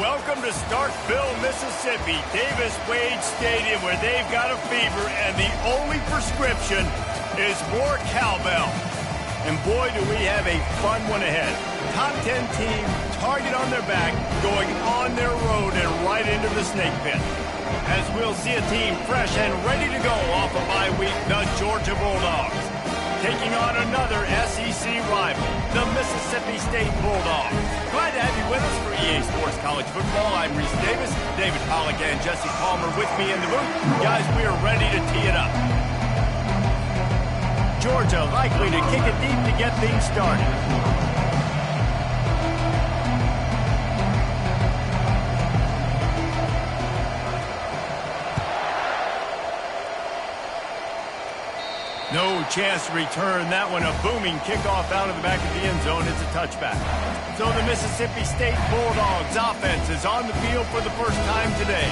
Welcome to Starkville, Mississippi, Davis Wade Stadium, where they've got a fever, and the only prescription is more cowbell. And boy, do we have a fun one ahead. Top 10 team, target on their back, going on their road and right into the snake pit. As we'll see a team fresh and ready to go off a bye week, the Georgia Bulldogs. Taking on another SEC rival, the Mississippi State Bulldogs. Glad to have you with us for EA Sports College Football. I'm Reese Davis, David Pollack and Jesse Palmer with me in the booth. Guys, we are ready to tee it up. Georgia likely to kick it deep to get things started. No chance to return that one. A booming kickoff out of the back of the end zone. It's a touchback. So the Mississippi State Bulldogs offense is on the field for the first time today.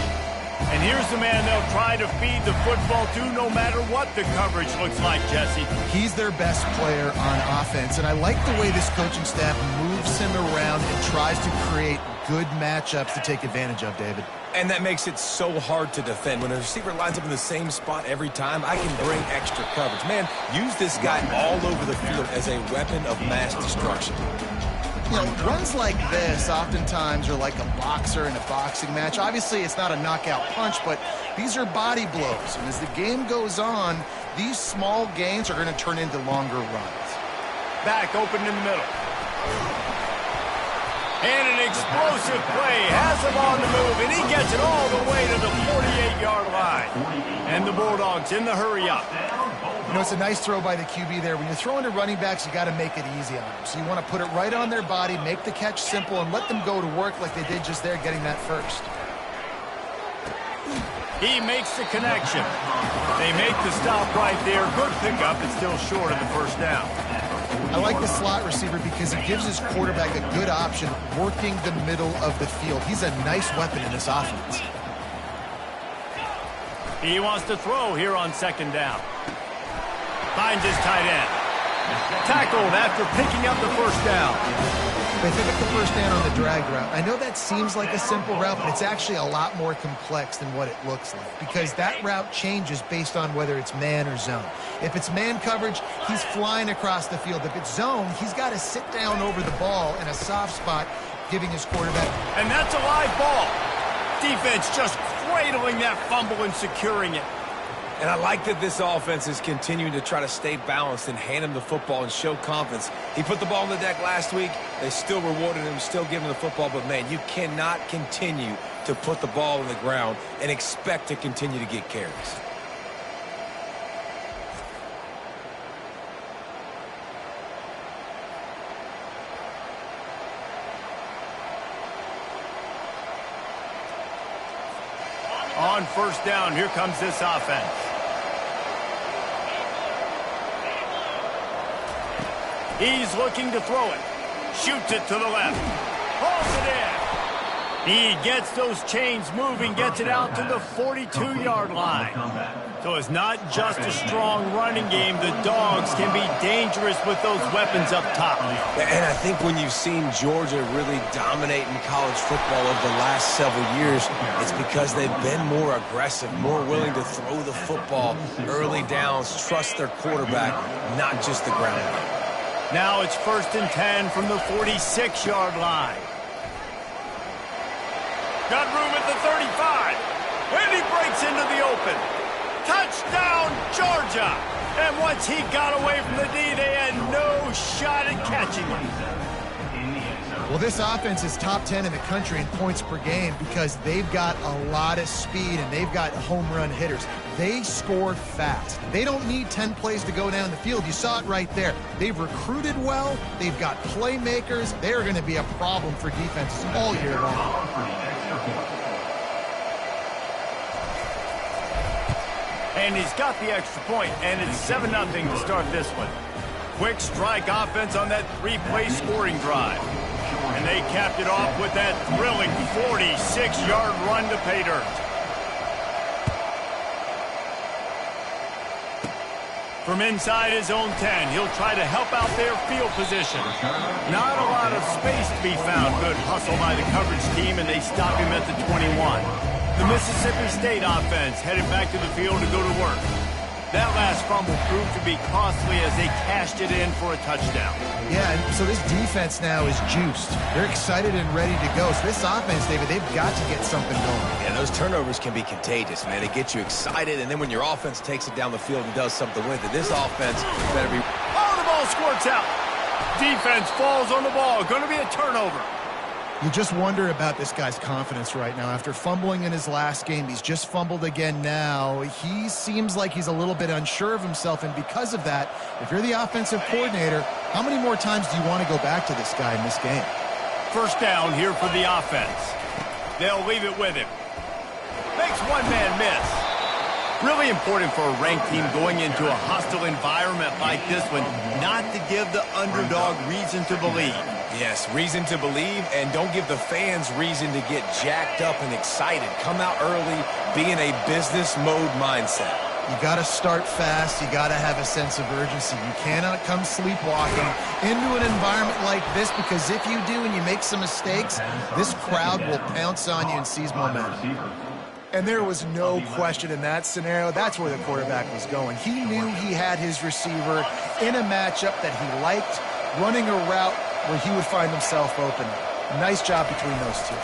And here's the man they'll try to feed the football to no matter what the coverage looks like, Jesse. He's their best player on offense, and I like the way this coaching staff moves him around and tries to create good matchups to take advantage of, David. And that makes it so hard to defend. When a receiver lines up in the same spot every time, I can bring extra coverage. Man, use this guy all over the field as a weapon of mass destruction. You know, runs like this oftentimes are like a boxer in a boxing match. Obviously, it's not a knockout punch, but these are body blows. And as the game goes on, these small gains are going to turn into longer runs. Back open in the middle. And an explosive play has him on the move, and he gets it all the way to the 48-yard line. And the Bulldogs in the hurry up. You know, it's a nice throw by the QB there. When you're throwing to running backs, you got to make it easy on them. So you want to put it right on their body, make the catch simple, and let them go to work like they did just there, getting that first. He makes the connection. They make the stop right there. Good pickup. It's still short of the first down. I like the slot receiver because it gives his quarterback a good option working the middle of the field. He's a nice weapon in this offense. He wants to throw here on second down. Finds his tight end. Tackled after picking up the first down. They pick up the first down on the drag route. I know that seems like a simple route, but it's actually a lot more complex than what it looks like because that route changes based on whether it's man or zone. If it's man coverage, he's flying across the field. If it's zone, he's got to sit down over the ball in a soft spot, giving his quarterback. And that's a live ball. Defense just cradling that fumble and securing it. And I like that this offense is continuing to try to stay balanced and hand him the football and show confidence. He put the ball on the deck last week. They still rewarded him, still giving him the football. But, man, you cannot continue to put the ball on the ground and expect to continue to get carries. On first down, here comes this offense. He's looking to throw it. Shoots it to the left. Pulls it in. He gets those chains moving, gets it out to the 42-yard line. So it's not just a strong running game. The Dogs can be dangerous with those weapons up top. And I think when you've seen Georgia really dominate in college football over the last several years, it's because they've been more aggressive, more willing to throw the football early downs, trust their quarterback, not just the ground game. Now it's 1st and 10 from the 46-yard line. Got room at the 35. And he breaks into the open. Touchdown, Georgia! And once he got away from the D, they had no shot at catching him. Well, this offense is top 10 in the country in points per game because they've got a lot of speed and they've got home run hitters. They score fast. They don't need 10 plays to go down the field. You saw it right there. They've recruited well. They've got playmakers. They're going to be a problem for defenses all year long. And he's got the extra point, and it's 7-0 to start this one. Quick strike offense on that 3-play scoring drive. And they capped it off with that thrilling 46-yard run to pay dirt. From inside his own 10, he'll try to help out their field position. Not a lot of space to be found. Good hustle by the coverage team, and they stop him at the 21. The Mississippi State offense headed back to the field to go to work. That last fumble proved to be costly as they cashed it in for a touchdown. Yeah, and so this defense now is juiced. They're excited and ready to go. So this offense, David, they've got to get something going. Yeah, those turnovers can be contagious, man. They get you excited, and then when your offense takes it down the field and does something with it, this offense better be... Oh, the ball squirts out. Defense falls on the ball. Going to be a turnover. You just wonder about this guy's confidence right now. After fumbling in his last game, he's just fumbled again now. He seems like he's a little bit unsure of himself, and because of that, if you're the offensive coordinator, how many more times do you want to go back to this guy in this game? First down here for the offense. They'll leave it with him. Makes one man miss. Really important for a ranked team going into a hostile environment like this one, not to give the underdog reason to believe. Yes, reason to believe, and don't give the fans reason to get jacked up and excited. Come out early, be in a business mode mindset. You got to start fast. You got to have a sense of urgency. You cannot come sleepwalking into an environment like this, because if you do and you make some mistakes, this crowd will pounce on you and seize momentum. And there was no question in that scenario. That's where the quarterback was going. He knew he had his receiver in a matchup that he liked, running a route where he would find himself open. Nice job between those two.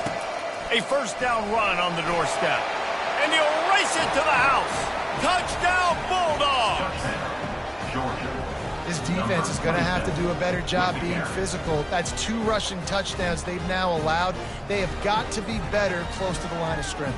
A first down run on the doorstep. And he'll race it to the house. Touchdown, Bulldogs! This defense is going to have to do a better job being physical. That's 2 rushing touchdowns they've now allowed. They have got to be better close to the line of scrimmage.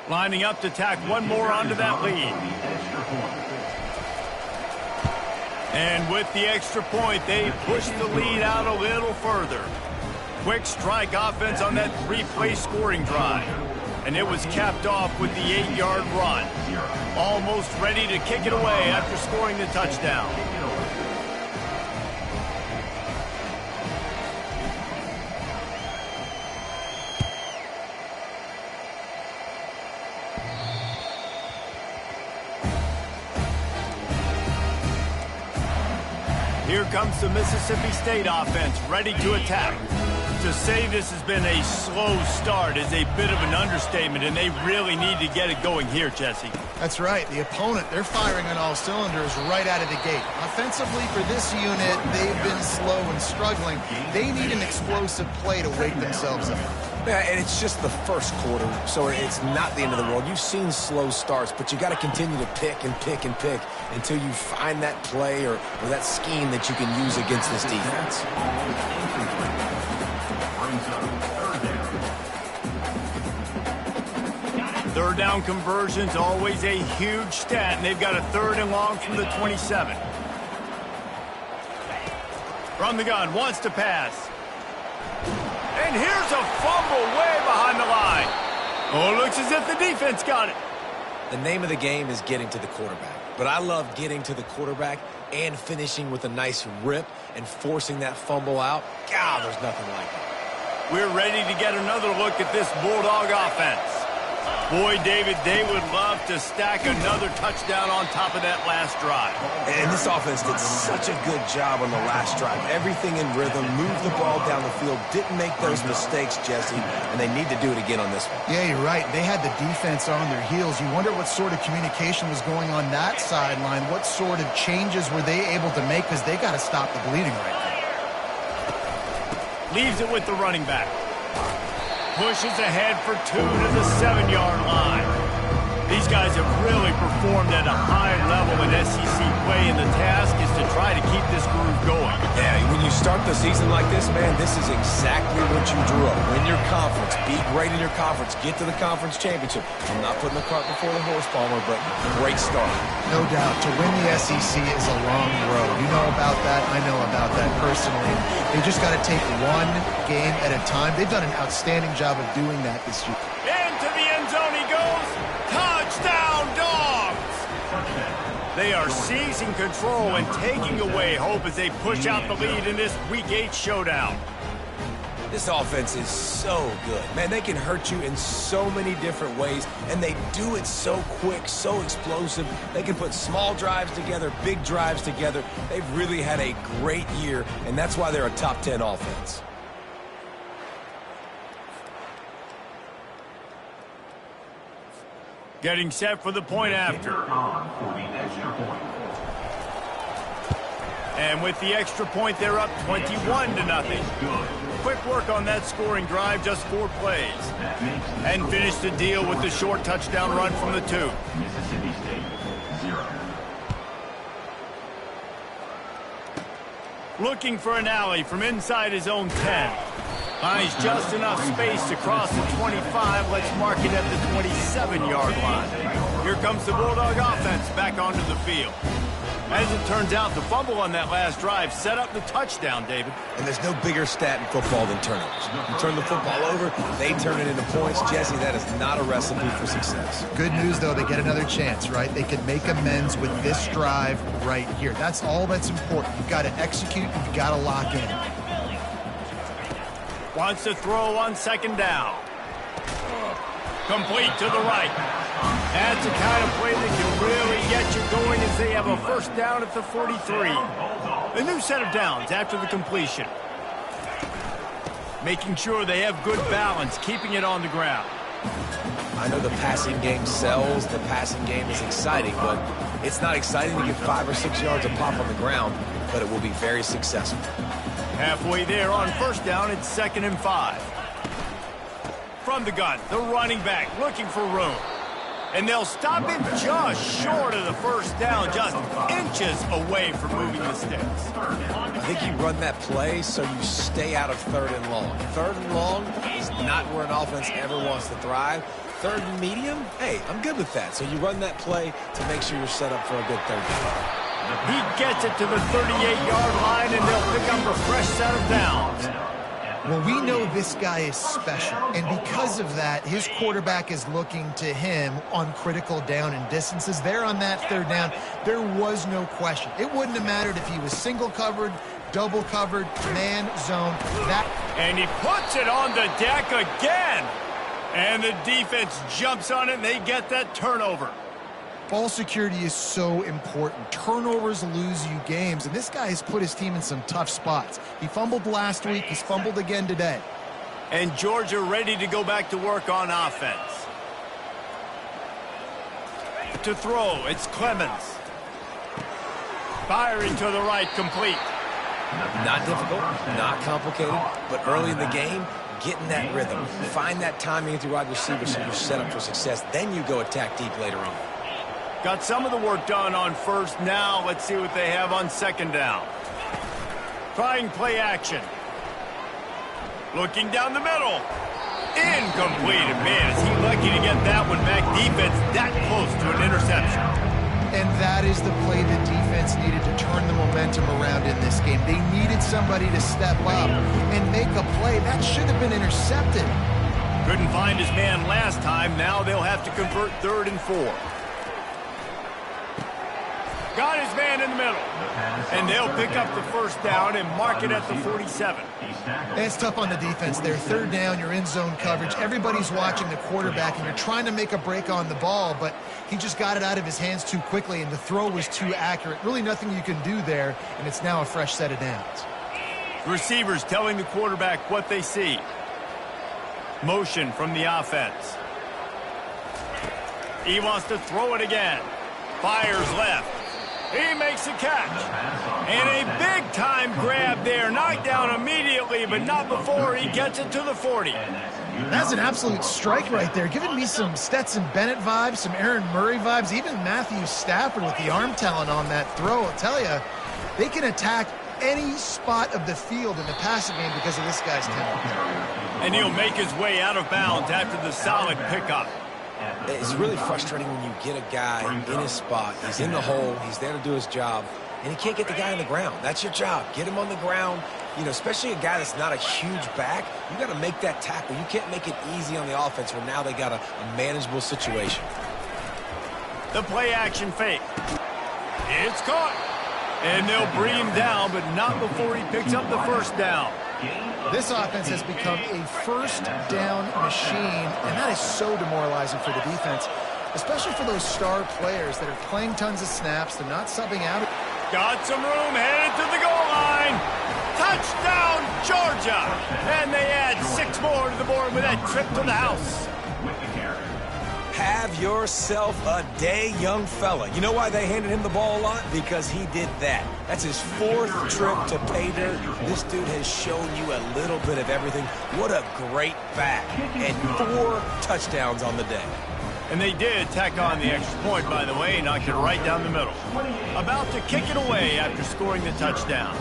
Lining up to tack one more onto that lead. And with the extra point, they push the lead out a little further. Quick strike offense on that 3-play scoring drive. And it was capped off with the 8-yard run. Almost ready to kick it away after scoring the touchdown. Here comes the Mississippi State offense, ready to attack. To say this has been a slow start is a bit of an understatement, and they really need to get it going here, Jesse. That's right. The opponent, they're firing on all cylinders right out of the gate. Offensively, for this unit, they've been slow and struggling. They need an explosive play to wake themselves up. Yeah, and it's just the first quarter, so it's not the end of the world. You've seen slow starts, but you got to continue to pick and pick and pick until you find that play or that scheme that you can use against this defense. Third down conversion's always a huge stat, and they've got a 3rd and long from the 27. From the gun, wants to pass. And here's a fumble way behind the line. Oh, it looks as if the defense got it. The name of the game is getting to the quarterback. But I love getting to the quarterback and finishing with a nice rip and forcing that fumble out. God, there's nothing like it. We're ready to get another look at this Bulldog offense. Boy, David, they would love to stack another touchdown on top of that last drive. And this offense did such a good job on the last drive. Everything in rhythm, moved the ball down the field, didn't make those mistakes, Jesse, and they need to do it again on this one. Yeah, you're right. They had the defense on their heels. You wonder what sort of communication was going on that sideline. What sort of changes were they able to make, because they got to stop the bleeding right now. Leaves it with the running back. Pushes ahead for 2 to the 7-yard line. He's These guys have really performed at a high level in SEC play, and the task is to try to keep this groove going. Yeah, when you start the season like this, man, this is exactly what you drew up. Win your conference, be great in your conference, get to the conference championship. I'm not putting the cart before the horse, Palmer, but great start. No doubt. To win the SEC is a long road. You know about that. I know about that personally. They just got to take one game at a time. They've done an outstanding job of doing that this year. Into the end zone he goes. Touchdown, Dogs! They are seizing control and taking away hope as they push out the lead in this Week 8 showdown. This offense is so good. Man, they can hurt you in so many different ways, and they do it so quick, so explosive. They can put small drives together, big drives together. They've really had a great year, and that's why they're a top 10 offense. Getting set for the point after. And with the extra point, they're up 21-0. Quick work on that scoring drive, just 4 plays. And finish the deal with the short touchdown run from the 2. Mississippi State, 0. Looking for an alley from inside his own 10. Finds just enough space to cross the 25. Let's mark it at the 27-yard line. Here comes the Bulldog offense back onto the field. As it turns out, the fumble on that last drive set up the touchdown, David. And there's no bigger stat in football than turnovers. You turn the football over, they turn it into points. Jesse, that is not a recipe for success. Good news, though, they get another chance, right? They can make amends with this drive right here. That's all that's important. You've got to execute, you've got to lock in. Wants to throw on second down. Complete to the right. That's the kind of play that can really get you going as they have a first down at the 43. A new set of downs after the completion. Making sure they have good balance, keeping it on the ground. I know the passing game sells, the passing game is exciting, but it's not exciting to get 5 or 6 yards of pop on the ground, but it will be very successful. Halfway there on first down, it's 2nd and 5. From the gun, the running back looking for room. And they'll stop him just short of the first down, just inches away from moving the sticks. I think you run that play so you stay out of 3rd and long. 3rd and long is not where an offense ever wants to thrive. 3rd and medium, hey, I'm good with that. So you run that play to make sure you're set up for a good 3rd down. He gets it to the 38-yard line, and they'll pick up a fresh set of downs. Well, we know this guy is special, and because of that, his quarterback is looking to him on critical down and distances. There on that 3rd down, there was no question. It wouldn't have mattered if he was single covered, double covered, man, zone. And he puts it on the deck again. And the defense jumps on it, and they get that turnover. Ball security is so important. Turnovers lose you games, and this guy has put his team in some tough spots. He fumbled last week. He's fumbled again today. And Georgia ready to go back to work on offense. To throw, it's Clemens. Firing to the right, complete. Not difficult, not complicated, but early in the game, getting that rhythm. Find that timing with your wide receiver so you're set up for success. Then you go attack deep later on. Got some of the work done on first. Now let's see what they have on 2nd down. Trying play action. Looking down the middle. Incomplete. And man, is he lucky to get that one back. Defense that close to an interception. And that is the play the defense needed to turn the momentum around in this game. They needed somebody to step up and make a play. That should have been intercepted. Couldn't find his man last time. Now they'll have to convert 3rd and 4. Got his man in the middle. And they'll pick up the first down and mark it at the 47. It's tough on the defense there. 3rd down, you're in zone coverage. Everybody's watching the quarterback, and you're trying to make a break on the ball, but he just got it out of his hands too quickly, and the throw was too accurate. Really nothing you can do there, and it's now a fresh set of downs. Receivers telling the quarterback what they see. Motion from the offense. He wants to throw it again. Fires left. He makes a catch. And a big-time grab there. Knocked down immediately, but not before he gets it to the 40. That's an absolute strike right there, giving me some Stetson Bennett vibes, some Aaron Murray vibes, even Matthew Stafford with the arm talent on that throw. I'll tell you, they can attack any spot of the field in the passing game because of this guy's talent. And he'll make his way out of bounds after the solid pickup. It's really frustrating when you get a guy in his spot. He's in the hole. He's there to do his job. And he can't get the guy on the ground. That's your job. Get him on the ground. You know, especially a guy that's not a huge back. You got to make that tackle. You can't make it easy on the offense when now they got a manageable situation. The play action fake. It's caught. And they'll bring him down, but not before he picks up the first down. This offense has become a first down machine, and that is so demoralizing for the defense, especially for those star players that are playing tons of snaps. They're not subbing out. Got some room, headed to the goal line. Touchdown, Georgia! And they add 6 more to the board with that trip to the house. Have yourself a day, young fella. You know why they handed him the ball a lot? Because he did that. That's his 4th trip to pay dirt. This dude has shown you a little bit of everything. What a great back. And 4 touchdowns on the day. And they did tack on the extra point, by the way, knocked it right down the middle. About to kick it away after scoring the touchdown.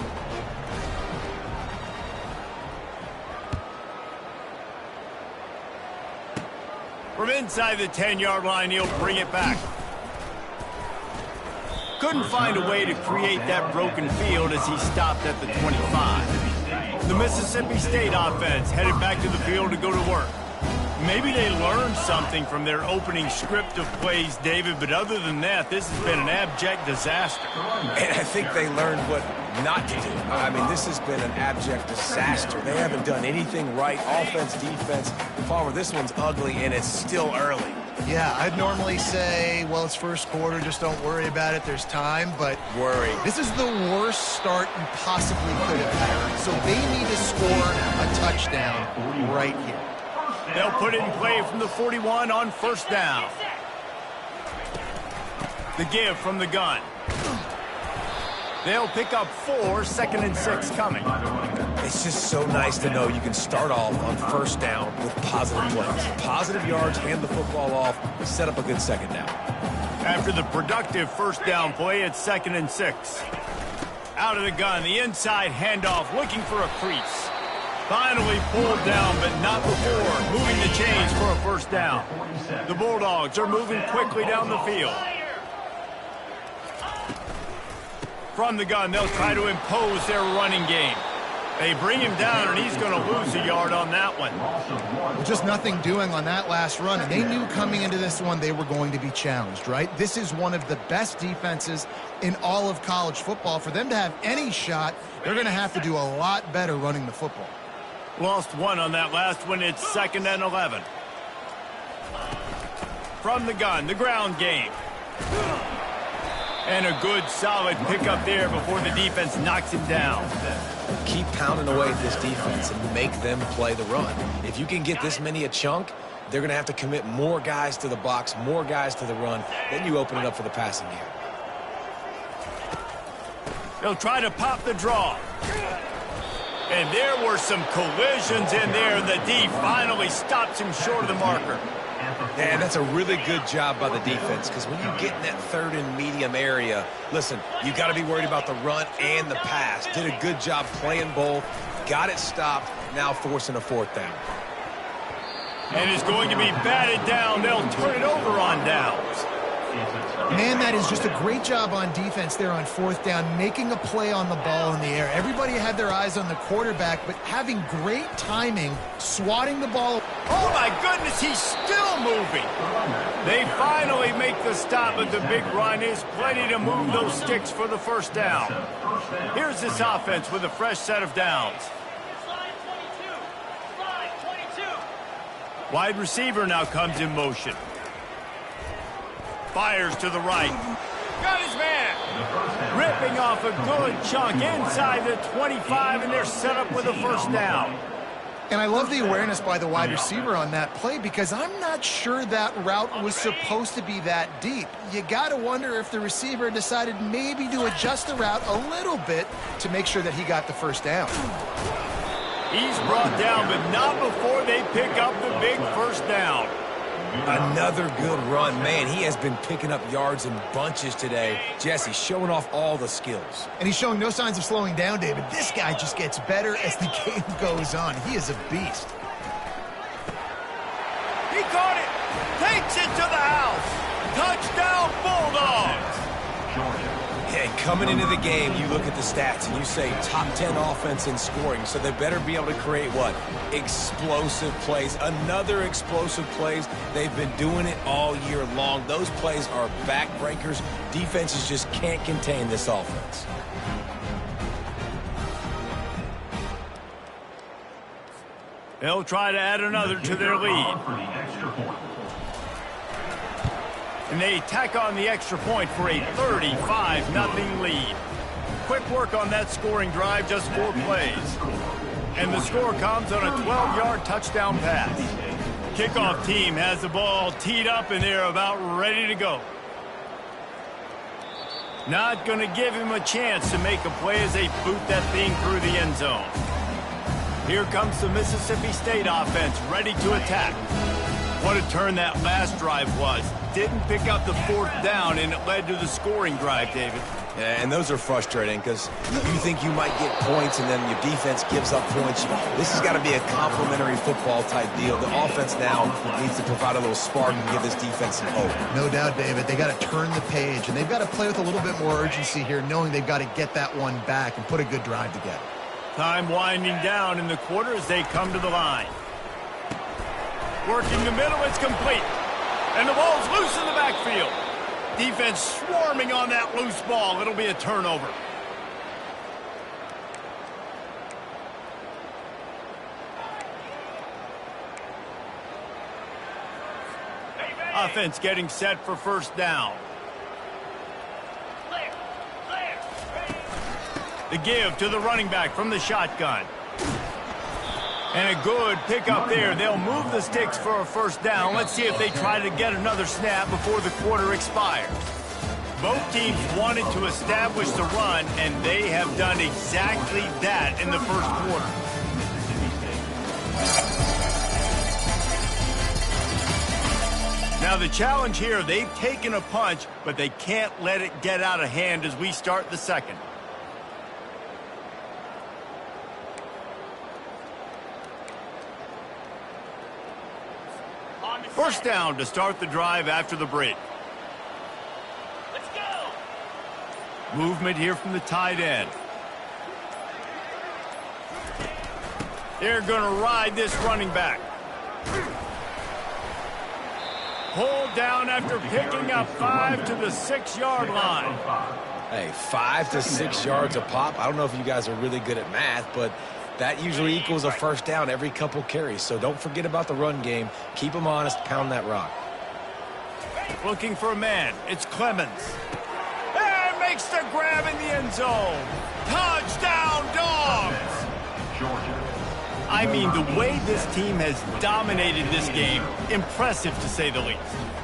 From inside the 10-yard line, he'll bring it back. Couldn't find a way to create that broken field as he stopped at the 25. The Mississippi State offense headed back to the field to go to work. Maybe they learned something from their opening script of plays, David, but other than that, this has been an abject disaster. And I think they learned what not to do. I mean, this has been an abject disaster. They haven't done anything right, offense, defense. Palmer, this one's ugly, and it's still early. Yeah, I'd normally say, well, it's first quarter, just don't worry about it, there's time, but Worry. This is the worst start you possibly could have had. So they need to score a touchdown right here. They'll put it in play from the 41 on first down. The give from the gun. They'll pick up 4, 2nd and 6 coming. It's just so nice to know you can start off on first down with positive plays. Positive yards, hand the football off, set up a good second down. After the productive first down play, it's 2nd and 6. Out of the gun, the inside handoff, looking for a crease. Finally pulled down, but not before moving the chains for a first down. The Bulldogs are moving quickly down the field. From the gun, they'll try to impose their running game. They bring him down, and he's going to lose a yard on that one. Well, just nothing doing on that last run, and they knew coming into this one they were going to be challenged, right? This is one of the best defenses in all of college football. For them to have any shot, they're going to have to do a lot better running the football. Lost 1 on that last one. It's 2nd and 11. From the gun, the ground game. And a good, solid pickup there before the defense knocks him down. Keep pounding away at this defense and make them play the run. If you can get this many a chunk, they're going to have to commit more guys to the box, more guys to the run. Then you open it up for the passing game. They'll try to pop the draw. And there were some collisions in there, and the D finally stops him short of the marker. And that's a really good job by the defense, because when you get in that 3rd and medium area, listen, you got to be worried about the run and the pass. Did a good job playing both, got it stopped, now forcing a 4th down. And it's going to be batted down. They'll turn it over on downs. Man, that is just a great job on defense there on 4th down, making a play on the ball in the air. Everybody had their eyes on the quarterback, but having great timing, swatting the ball. Oh, my goodness, he's still moving. They finally make the stop, but the big run is plenty to move those sticks for the first down. Here's this offense with a fresh set of downs. Wide receiver now comes in motion. Fires to the right. Got his man. Ripping off a good chunk inside the 25, and they're set up with a first down. And I love the awareness by the wide receiver on that play because I'm not sure that route was supposed to be that deep. You got to wonder if the receiver decided maybe to adjust the route a little bit to make sure that he got the first down. He's brought down, but not before they pick up the big first down. Another good run. Man, he has been picking up yards in bunches today. Jesse showing off all the skills. And he's showing no signs of slowing down, David. This guy just gets better as the game goes on. He is a beast. He caught it. Takes it to the house. Touchdown, Bulldogs. Hey, coming into the game, you look at the stats and you say top 10 offense in scoring, so they better be able to create what? Explosive plays. Another explosive plays. They've been doing it all year long. Those plays are backbreakers. Defenses just can't contain this offense. They'll try to add another to their lead. And they tack on the extra point for a 35-0 lead. Quick work on that scoring drive, just 4 plays. And the score comes on a 12-yard touchdown pass. Kickoff team has the ball teed up, and they're about ready to go. Not going to give him a chance to make a play as they boot that thing through the end zone. Here comes the Mississippi State offense, ready to attack. What a turn that last drive was. Didn't pick up the 4th down, and it led to the scoring drive, David. Yeah, and those are frustrating because you think you might get points and then your defense gives up points. This has got to be a complementary football type deal. The offense now needs to provide a little spark and give this defense some hope. No doubt, David. They got to turn the page, and they've got to play with a little bit more urgency here, knowing they've got to get that one back and put a good drive together. Time winding down in the quarter as they come to the line. Working the middle, it's complete. And the ball's loose in the backfield. Defense swarming on that loose ball. It'll be a turnover. Offense getting set for first down. The give to the running back from the shotgun. And a good pickup there. They'll move the sticks for a first down. Let's see if they try to get another snap before the quarter expires. Both teams wanted to establish the run, and they have done exactly that in the first quarter. Now the challenge here, they've taken a punch, but they can't let it get out of hand as we start the second. First down to start the drive after the break. Let's go. Movement here from the tight end. They're going to ride this running back. Pulled down after picking up 5 to the 6-yard line. Hey, 5 to 6 yards a pop. I don't know if you guys are really good at math, but that usually equals a first down every couple carries. So don't forget about the run game. Keep them honest. Pound that rock. Looking for a man. It's Clemens. And makes the grab in the end zone. Touchdown, Dogs! I mean, the way this team has dominated this game, impressive to say the least.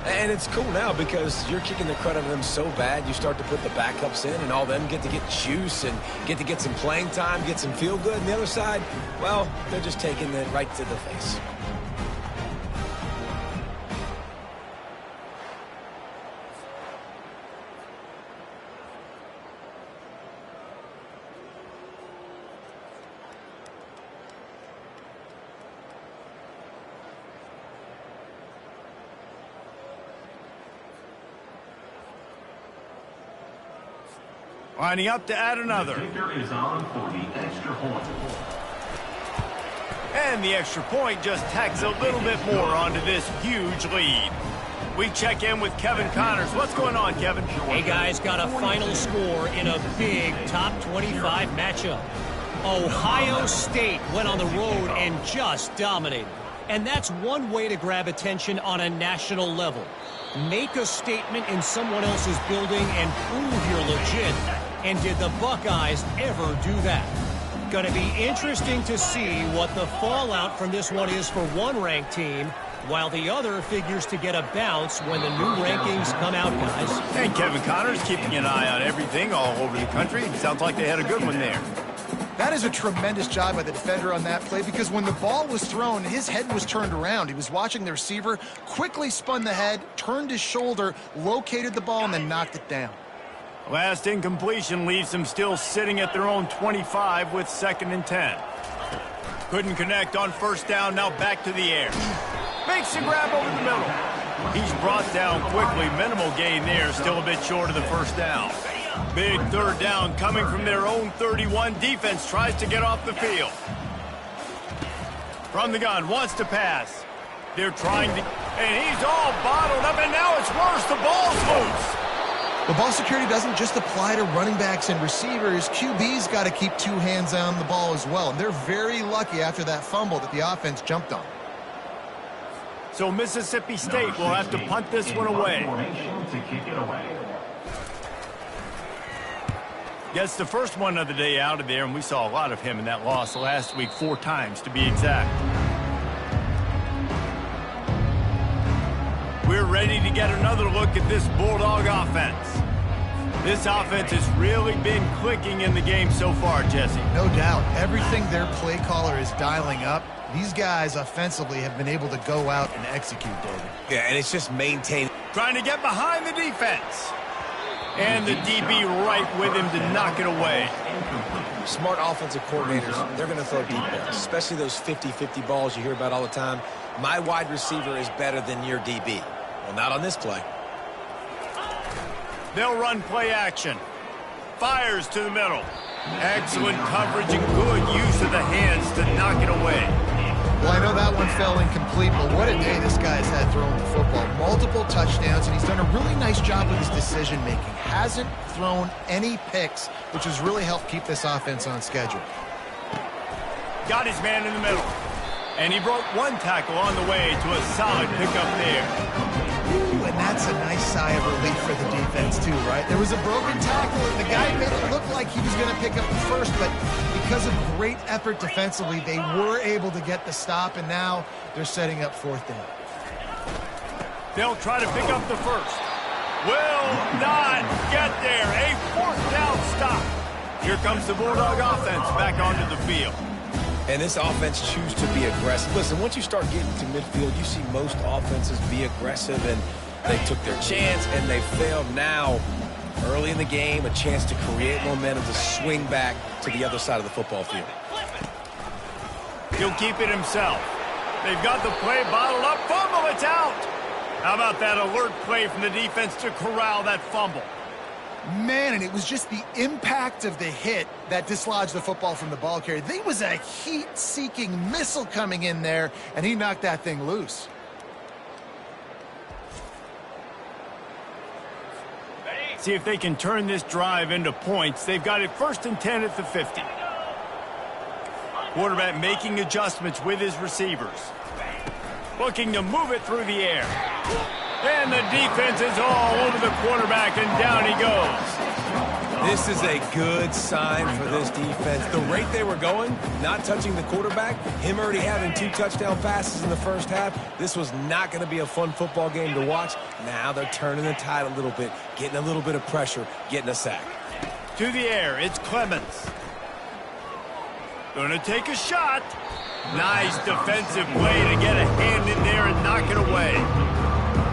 And it's cool now because you're kicking the crud out of them so bad, you start to put the backups in, and all them get to get juice and get to get some playing time, get some feel good. And the other side, well, they're just taking it right to the face. Lining up to add another. Is on for the extra point. And the extra point just tacks a little bit more onto this huge lead. We check in with Kevin Connors. What's going on, Kevin? Hey, guys, got a final score in a big top 25 matchup. Ohio State went on the road and just dominated. And that's one way to grab attention on a national level. Make a statement in someone else's building and prove you're legit. And did the Buckeyes ever do that? Going to be interesting to see what the fallout from this one is for one ranked team, while the other figures to get a bounce when the new rankings come out, guys. And Kevin Connors keeping an eye on everything all over the country. Sounds like they had a good one there. That is a tremendous job by the defender on that play, because when the ball was thrown, his head was turned around. He was watching the receiver, quickly spun the head, turned his shoulder, located the ball, and then knocked it down. Last incompletion leaves them still sitting at their own 25 with 2nd and 10. Couldn't connect on 1st down, now back to the air. Makes the grab over the middle. He's brought down quickly. Minimal gain there, still a bit short of the 1st down. Big 3rd down coming from their own 31. Defense tries to get off the field. From the gun, wants to pass. They're trying to, and he's all bottled up, and now it's worse. The ball's loose. The ball security doesn't just apply to running backs and receivers. QB's got to keep 2 hands on the ball as well. And they're very lucky after that fumble that the offense jumped on. So Mississippi State will have to punt this one away. Gets the first one of the day out of there, and we saw a lot of him in that loss last week, 4 times to be exact. We're ready to get another look at this Bulldog offense. This offense has really been clicking in the game so far, Jesse. No doubt. Everything their play caller is dialing up, these guys offensively have been able to go out and execute, David. Yeah, and it's just maintain. Trying to get behind the defense. And the DB right with him to knock it away. Smart offensive coordinators, they're going to throw deep balls, especially those 50-50 balls you hear about all the time. My wide receiver is better than your DB. Well, not on this play. They'll run play action. Fires to the middle. Excellent coverage and good use of the hands to knock it away. Well, I know that one fell incomplete, but what a day this guy's had throwing the football. Multiple touchdowns, and he's done a really nice job with his decision-making. Hasn't thrown any picks, which has really helped keep this offense on schedule. Got his man in the middle. And he broke 1 tackle on the way to a solid pickup there. Ooh, and that's a nice sigh of relief for the defense, too, right? There was a broken tackle, and the guy made it look like he was going to pick up the first, but because of great effort defensively, they were able to get the stop, and now they're setting up 4th down. They'll try to pick up the first. Will not get there. A 4th down stop. Here comes the Bulldog offense back onto the field. And this offense chooses to be aggressive. Listen, once you start getting to midfield, you see most offenses be aggressive, and they took their chance, and they failed. Now, early in the game, a chance to create momentum to swing back to the other side of the football field. He'll keep it himself. They've got the play bottled up. Fumble, it's out. How about that alert play from the defense to corral that fumble? Man, and it was just the impact of the hit that dislodged the football from the ball carrier. There was a heat-seeking missile coming in there, and he knocked that thing loose. See if they can turn this drive into points. They've got it 1st and 10 at the 50. Quarterback making adjustments with his receivers. Looking to move it through the air. And the defense is all over the quarterback, and down he goes. This is a good sign for this defense. The rate they were going, not touching the quarterback, him already having 2 touchdown passes in the first half, this was not going to be a fun football game to watch. Now they're turning the tide a little bit, getting a little bit of pressure, getting a sack. To the air, it's Clemens. Gonna take a shot. Nice defensive play to get a hand in there and knock it away.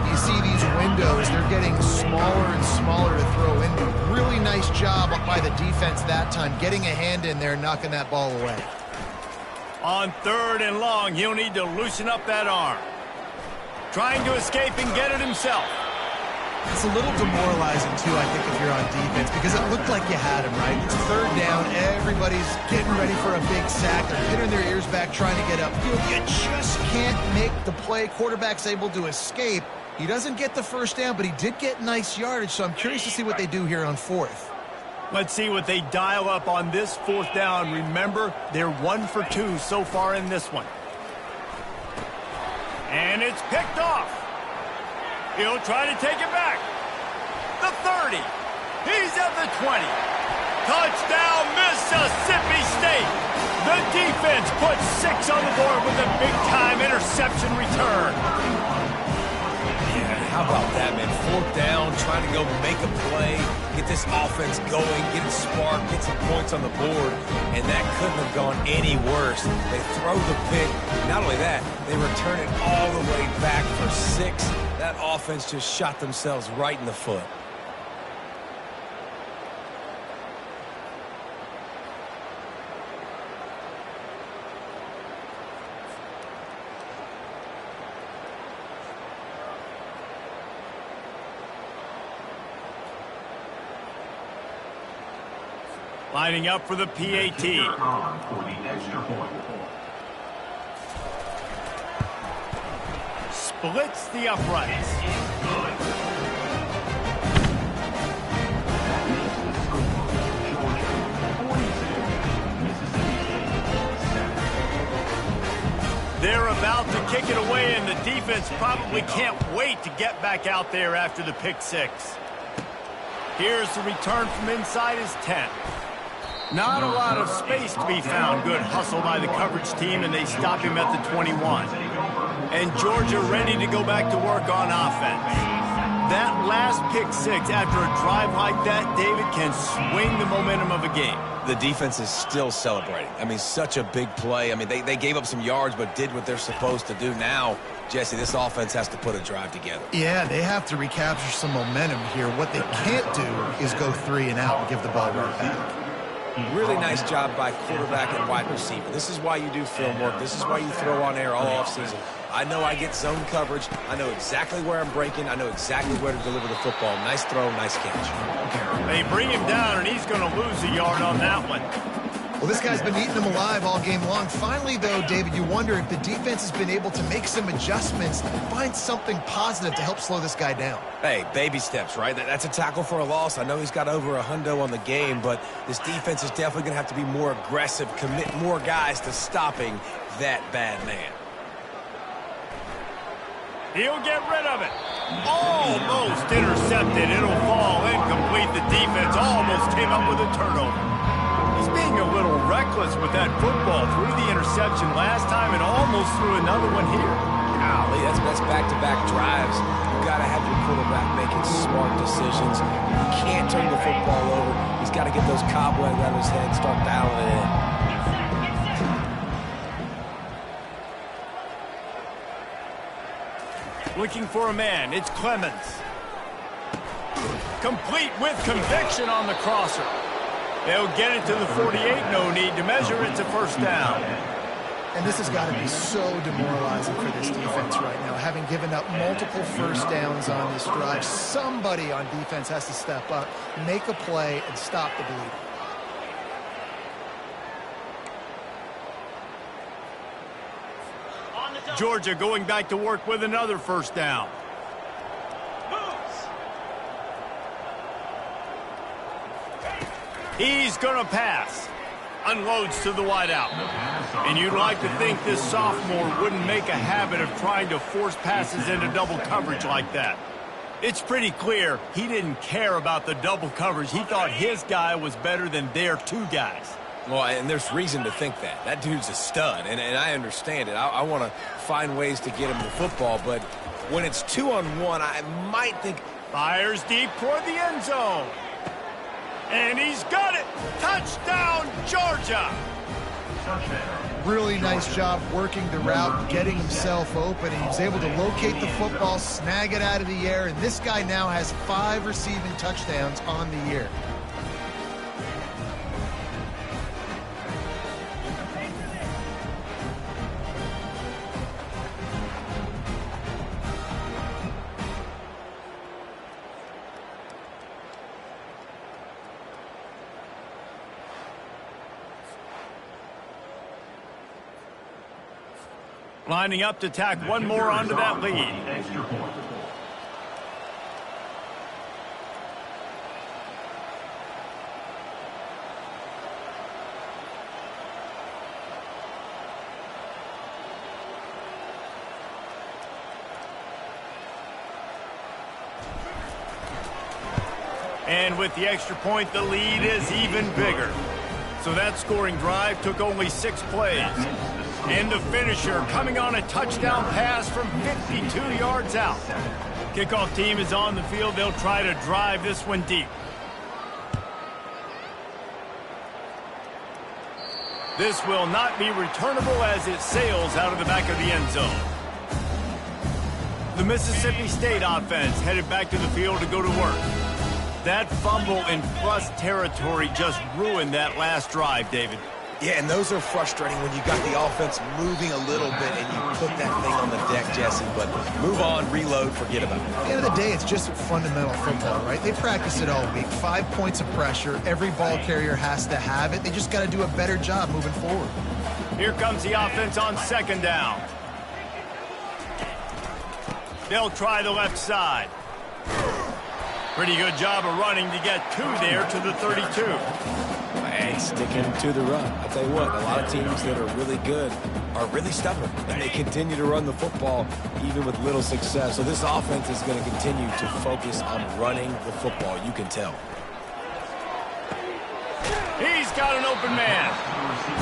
You see these windows, they're getting smaller and smaller to throw into. Really nice job by the defense that time, getting a hand in there and knocking that ball away. On 3rd and long, he'll need to loosen up that arm. Trying to escape and get it himself. It's a little demoralizing, too, I think, if you're on defense, because it looked like you had him, right? It's 3rd down. Everybody's getting ready for a big sack. They're pinning their ears back, trying to get upfield. You just can't make the play. Quarterback's able to escape. He doesn't get the 1st down, but he did get nice yardage, so I'm curious to see what they do here on 4th. Let's see what they dial up on this 4th down. Remember, they're 1 for 2 so far in this one. And it's picked off. He'll try to take it back. The 30. He's at the 20. Touchdown, Mississippi State. The defense puts 6 on the board with a big-time interception return. Yeah, how about that, man? 4th down, trying to go make a play, get this offense going, get it sparked, get some points on the board, and that couldn't have gone any worse. They throw the pick. Not only that, they return it all the way back for 6. That offense just shot themselves right in the foot. Lining up for the PAT. For the extra point. Splits the uprights. They're about to kick it away, and the defense probably can't wait to get back out there after the pick 6. Here's the return from inside his 10. Not a lot of space to be found. Good hustle by the coverage team, and they stop him at the 21. And Georgia ready to go back to work on offense. That last pick 6 after a drive like that, David, can swing the momentum of a game. The defense is still celebrating. I mean, such a big play. I mean, they gave up some yards but did what they're supposed to do. Now, Jesse, this offense has to put a drive together. Yeah, they have to recapture some momentum here. What they can't do is go 3 and out and give the ball right back. Really nice job by quarterback and wide receiver. This is why you do film work. This is why you throw on air all offseason. I know I get zone coverage. I know exactly where I'm breaking. I know exactly where to deliver the football. Nice throw, nice catch. They bring him down, and he's going to lose a yard on that one. Well, this guy's been eating them alive all game long. Finally, though, David, you wonder if the defense has been able to make some adjustments, find something positive to help slow this guy down. Hey, baby steps, right? That's a tackle for a loss. I know he's got over a hundo on the game, but this defense is definitely going to have to be more aggressive, commit more guys to stopping that bad man. He'll get rid of it. Almost intercepted. It'll fall incomplete. The defense almost came up with a turnover. He's being a little reckless with that football. Threw the interception last time and almost threw another one here. Golly, that's back-to-back drives. You've got to have your quarterback making smart decisions. You can't turn the football over. He's got to get those cobwebs out of his head and start dialing it in. Looking for a man. It's Clemens. Complete with conviction on the crosser. They'll get it to the 48. No need to measure. It's a first down. And this has got to be so demoralizing for this defense right now. Having given up multiple first downs on this drive, somebody on defense has to step up, make a play, and stop the bleeding. Georgia going back to work with another first down. He's going to pass. Unloads to the wideout. And you'd like to think this sophomore wouldn't make a habit of trying to force passes into double coverage like that. It's pretty clear he didn't care about the double coverage. He thought his guy was better than their 2 guys. Well, and there's reason to think that. That dude's a stud, and I understand it. I want to find ways to get him the football, but when it's 2-on-1, I might think... Fires deep toward the end zone. And he's got it. Touchdown, Georgia. Really nice job working the route, getting himself open, and he was able to locate the football, snag it out of the air, and this guy now has 5 receiving touchdowns on the year. Lining up to tack one more onto that lead. Extra point. And with the extra point, the lead is even bigger. So that scoring drive took only 6 plays. And the finisher coming on a touchdown pass from 52 yards out. Kickoff team is on the field. They'll try to drive this one deep. This will not be returnable as it sails out of the back of the end zone. The Mississippi State offense headed back to the field to go to work. That fumble in plus territory just ruined that last drive, David. Yeah, and those are frustrating when you got the offense moving a little bit and you put that thing on the deck, Jesse. But move on, reload, forget about it. At the end of the day, it's just fundamental football, right? They practice it all week. 5 points of pressure. Every ball carrier has to have it. They just got to do a better job moving forward. Here comes the offense on 2nd down. They'll try the left side. Pretty good job of running to get 2 there to the 32. Hey, sticking to the run. I'll tell you what, a lot of teams that are really good are really stubborn, and they continue to run the football even with little success. So this offense is going to continue to focus on running the football. You can tell. He's got an open man.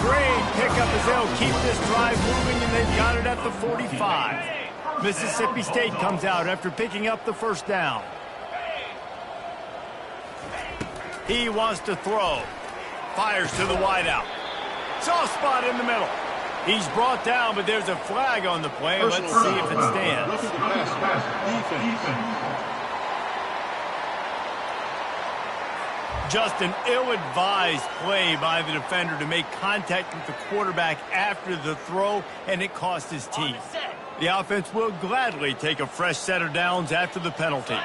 Great pickup as they'll keep this drive moving, and they've got it at the 45. Mississippi State comes out after picking up the 1st down. He wants to throw. Fires to the wideout. Soft spot in the middle. He's brought down, but there's a flag on the play. Let's see if it stands. Just an ill-advised play by the defender to make contact with the quarterback after the throw, and it cost his team. The offense will gladly take a fresh set of downs after the penalty.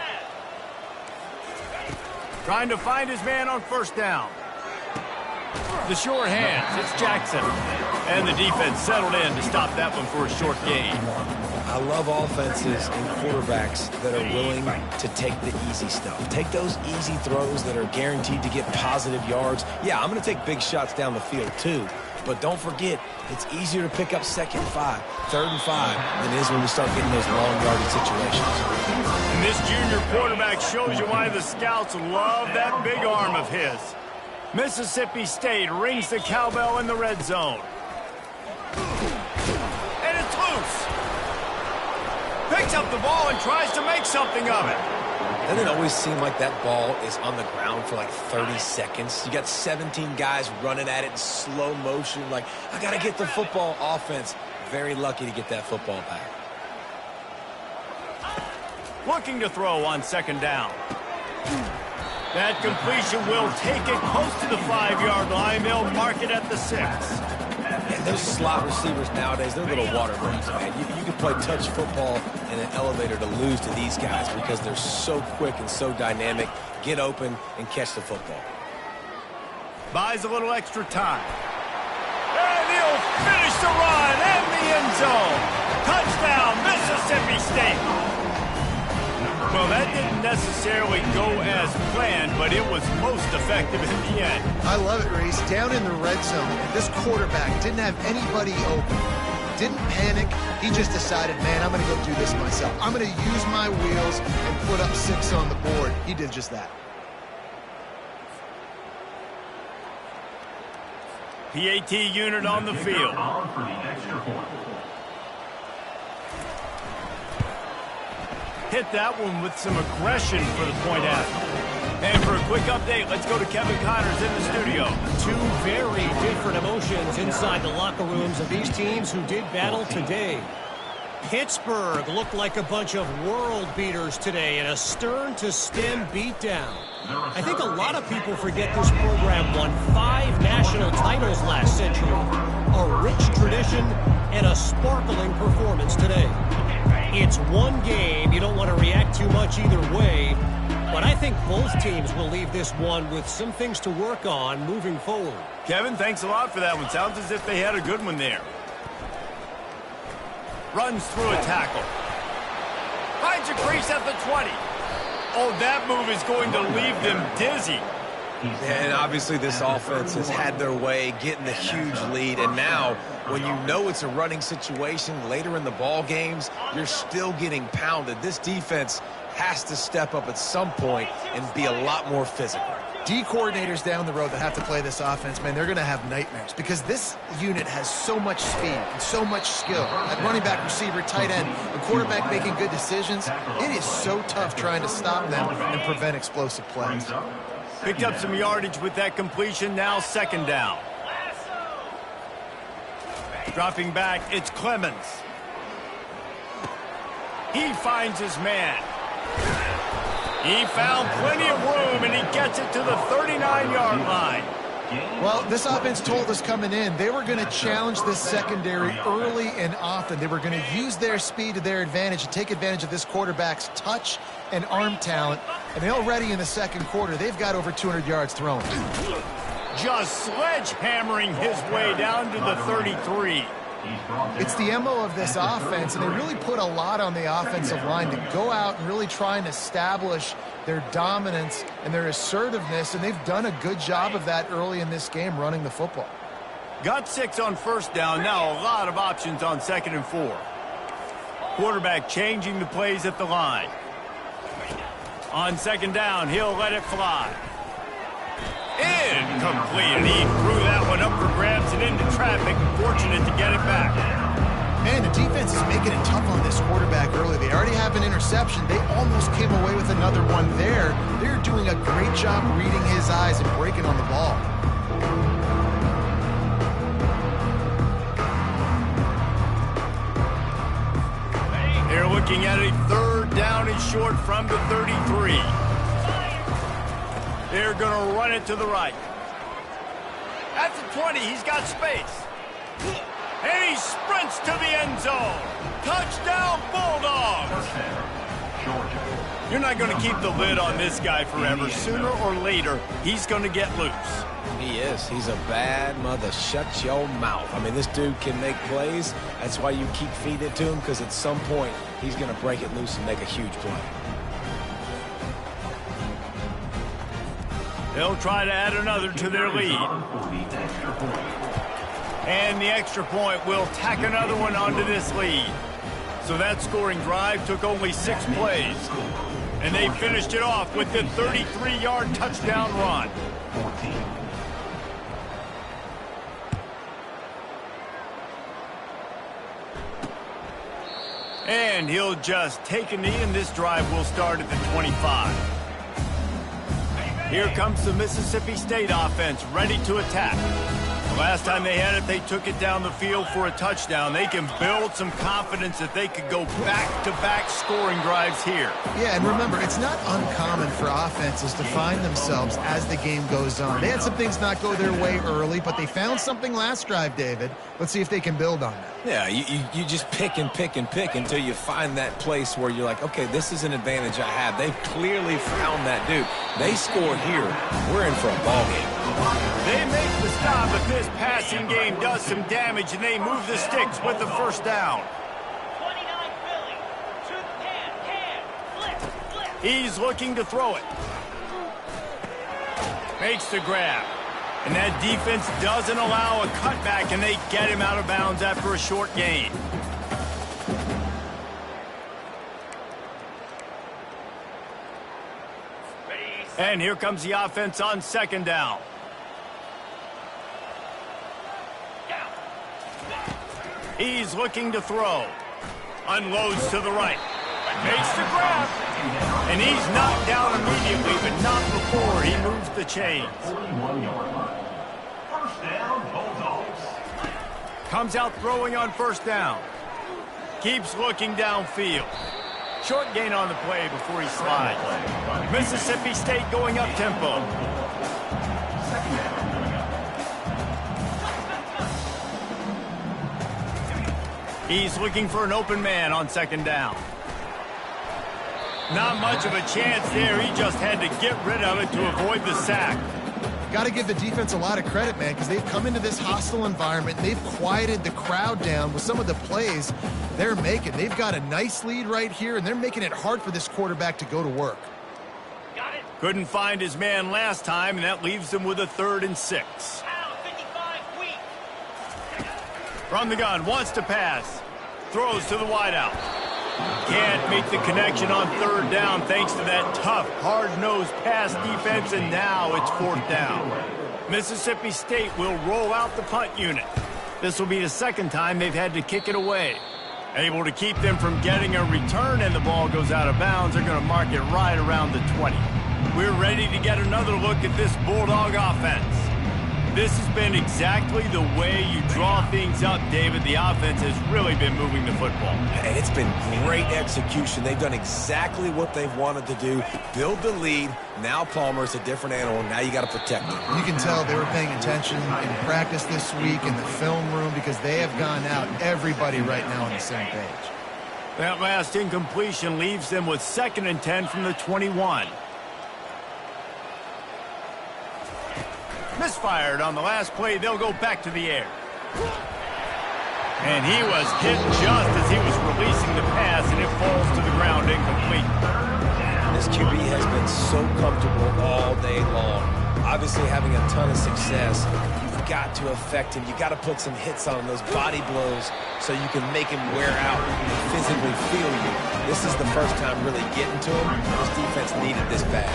Trying to find his man on 1st down. The short hands, it's Jackson. And the defense settled in to stop that one for a short gain. I love offenses and quarterbacks that are willing to take the easy stuff. Take those easy throws that are guaranteed to get positive yards. Yeah, I'm going to take big shots down the field too. But don't forget, it's easier to pick up 2nd and 5, 3rd and 5 than it is when we start getting those long yardage situations. And this junior quarterback shows you why the scouts love that big arm of his. Mississippi State rings the cowbell in the red zone. And it's loose. Picks up the ball and tries to make something of it. Doesn't it always seem like that ball is on the ground for like 30 seconds? You got 17 guys running at it in slow motion. Like, I got to get the football. Offense, very lucky to get that football back. Looking to throw on 2nd down. That completion will take it close to the 5-yard line. They'll mark it at the 6. And those slot receivers nowadays, they're little water birds, man. You can play touch football in an elevator to lose to these guys because they're so quick and so dynamic. Get open and catch the football. Buys a little extra time. And he'll finish the run in the end zone. Touchdown, Mississippi State. Well, that didn't necessarily go as planned, but it was most effective in the end. I love it, Reese. Down in the red zone, this quarterback didn't have anybody open. Didn't panic. He just decided, man, I'm going to go do this myself. I'm going to use my wheels and put up 6 on the board. He did just that. PAT unit on the field. Hit that one with some aggression for the point after. And for a quick update, let's go to Kevin Connors in the studio. 2 very different emotions inside the locker rooms of these teams who did battle today. Pittsburgh looked like a bunch of world beaters today in a stern-to-stem beatdown. I think a lot of people forget this program won 5 national titles last century. A rich tradition and a sparkling performance today. It's one game. You don't want to react too much either way. But I think both teams will leave this one with some things to work on moving forward. Kevin, thanks a lot for that one. Sounds as if they had a good one there. Runs through a tackle. Finds a crease at the 20. Oh, that move is going to leave them dizzy. And obviously this offense has had their way getting the huge lead. And now when you know it's a running situation later in the ball games, you're still getting pounded. This defense has to step up at some point and be a lot more physical. D coordinators down the road that have to play this offense, man, they're going to have nightmares because this unit has so much speed and so much skill. At running back, receiver, tight end, the quarterback making good decisions, it is so tough trying to stop them and prevent explosive plays. Picked up some yardage with that completion, now second down. Dropping back, it's Clemens. He finds his man. He found plenty of room, and he gets it to the 39-yard line. Well, this offense told us coming in they were going to challenge this secondary early and often. They were going to use their speed to their advantage and take advantage of this quarterback's touch and arm talent. And already in the second quarter, they've got over 200 yards thrown. Just sledgehammering his way down to the 33. It's the MO of this offense, and they really put a lot on the offensive line to go out and really try and establish their dominance and their assertiveness, and they've done a good job of that early in this game running the football. Got 6 on first down, now a lot of options on 2nd and 4. Quarterback changing the plays at the line. On 2nd down, he'll let it fly. Incomplete, and he threw that one up for grabs and into traffic. Fortunate to get it back. Man, the defense is making it tough on this quarterback early. They already have an interception. They almost came away with another one there. They're doing a great job reading his eyes and breaking on the ball. They're looking at a 3rd down and short from the 33. They're going to run it to the right. At the 20, he's got space. And he sprints to the end zone. Touchdown, Bulldogs! You're not going to keep the lid on this guy forever. Sooner or later, he's going to get loose. He is. He's a bad mother. Shut your mouth. I mean, this dude can make plays. That's why you keep feeding it to him, because at some point, he's going to break it loose and make a huge play. They'll try to add another to their lead. And the extra point will tack another one onto this lead. So that scoring drive took only 6 plays. And they finished it off with the 33-yard touchdown run. And he'll just take a knee, and this drive will start at the 25. Here comes the Mississippi State offense, ready to attack. The last time they had it, they took it down the field for a touchdown. They can build some confidence that they could go back-to-back scoring drives here. Yeah, and remember, it's not uncommon for offenses to find themselves as the game goes on. They had some things not go their way early, but they found something last drive, David. Let's see if they can build on that. Yeah, you just pick and pick and pick until you find that place where you're like, okay, this is an advantage I have. They've clearly found that dude. They score here. We're in for a ball game. They make the stop, but this passing game does some damage, and they move the sticks with the first down. 29 Philly. To the flip. He's looking to throw it. Makes the grab. And that defense doesn't allow a cutback, and they get him out of bounds after a short gain. And here comes the offense on 2nd down. He's looking to throw. Unloads to the right. Makes the grab. And he's knocked down immediately, but not before he moves the chains. 41-yard line. First down, Bulldogs. Comes out throwing on 1st down. Keeps looking downfield. Short gain on the play before he slides. Mississippi State going up tempo. He's looking for an open man on 2nd down. Not much of a chance there. He just had to get rid of it to avoid the sack. Got to give the defense a lot of credit, man, because they've come into this hostile environment. And they've quieted the crowd down with some of the plays they're making. They've got a nice lead right here, and they're making it hard for this quarterback to go to work. Got it. Couldn't find his man last time, and that leaves them with a 3rd and 6. Out 55 weak. From the gun, wants to pass. Throws to the wideout. Can't make the connection on third down thanks to that tough, hard-nosed pass defense, and now it's fourth down. Mississippi State will roll out the punt unit. This will be the second time they've had to kick it away. Able to keep them from getting a return, and the ball goes out of bounds. They're going to mark it right around the 20. We're ready to get another look at this Bulldog offense. This has been exactly the way you draw things up, David. The offense has really been moving the football. And it's been great execution. They've done exactly what they've wanted to do. Build the lead. Now Palmer's a different animal. Now you got to protect him. You can tell they were paying attention in practice this week in the film room because they have gone out, everybody right now on the same page. That last incompletion leaves them with 2nd and 10 from the 21. Misfired on the last play. They'll go back to the air. And he was hit just as he was releasing the pass, and it falls to the ground incomplete. This QB has been so comfortable all day long. Obviously having a ton of success. You've got to affect him. You've got to put some hits on him, those body blows, so you can make him wear out and physically feel you. This is the first time really getting to him. This defense needed this bad.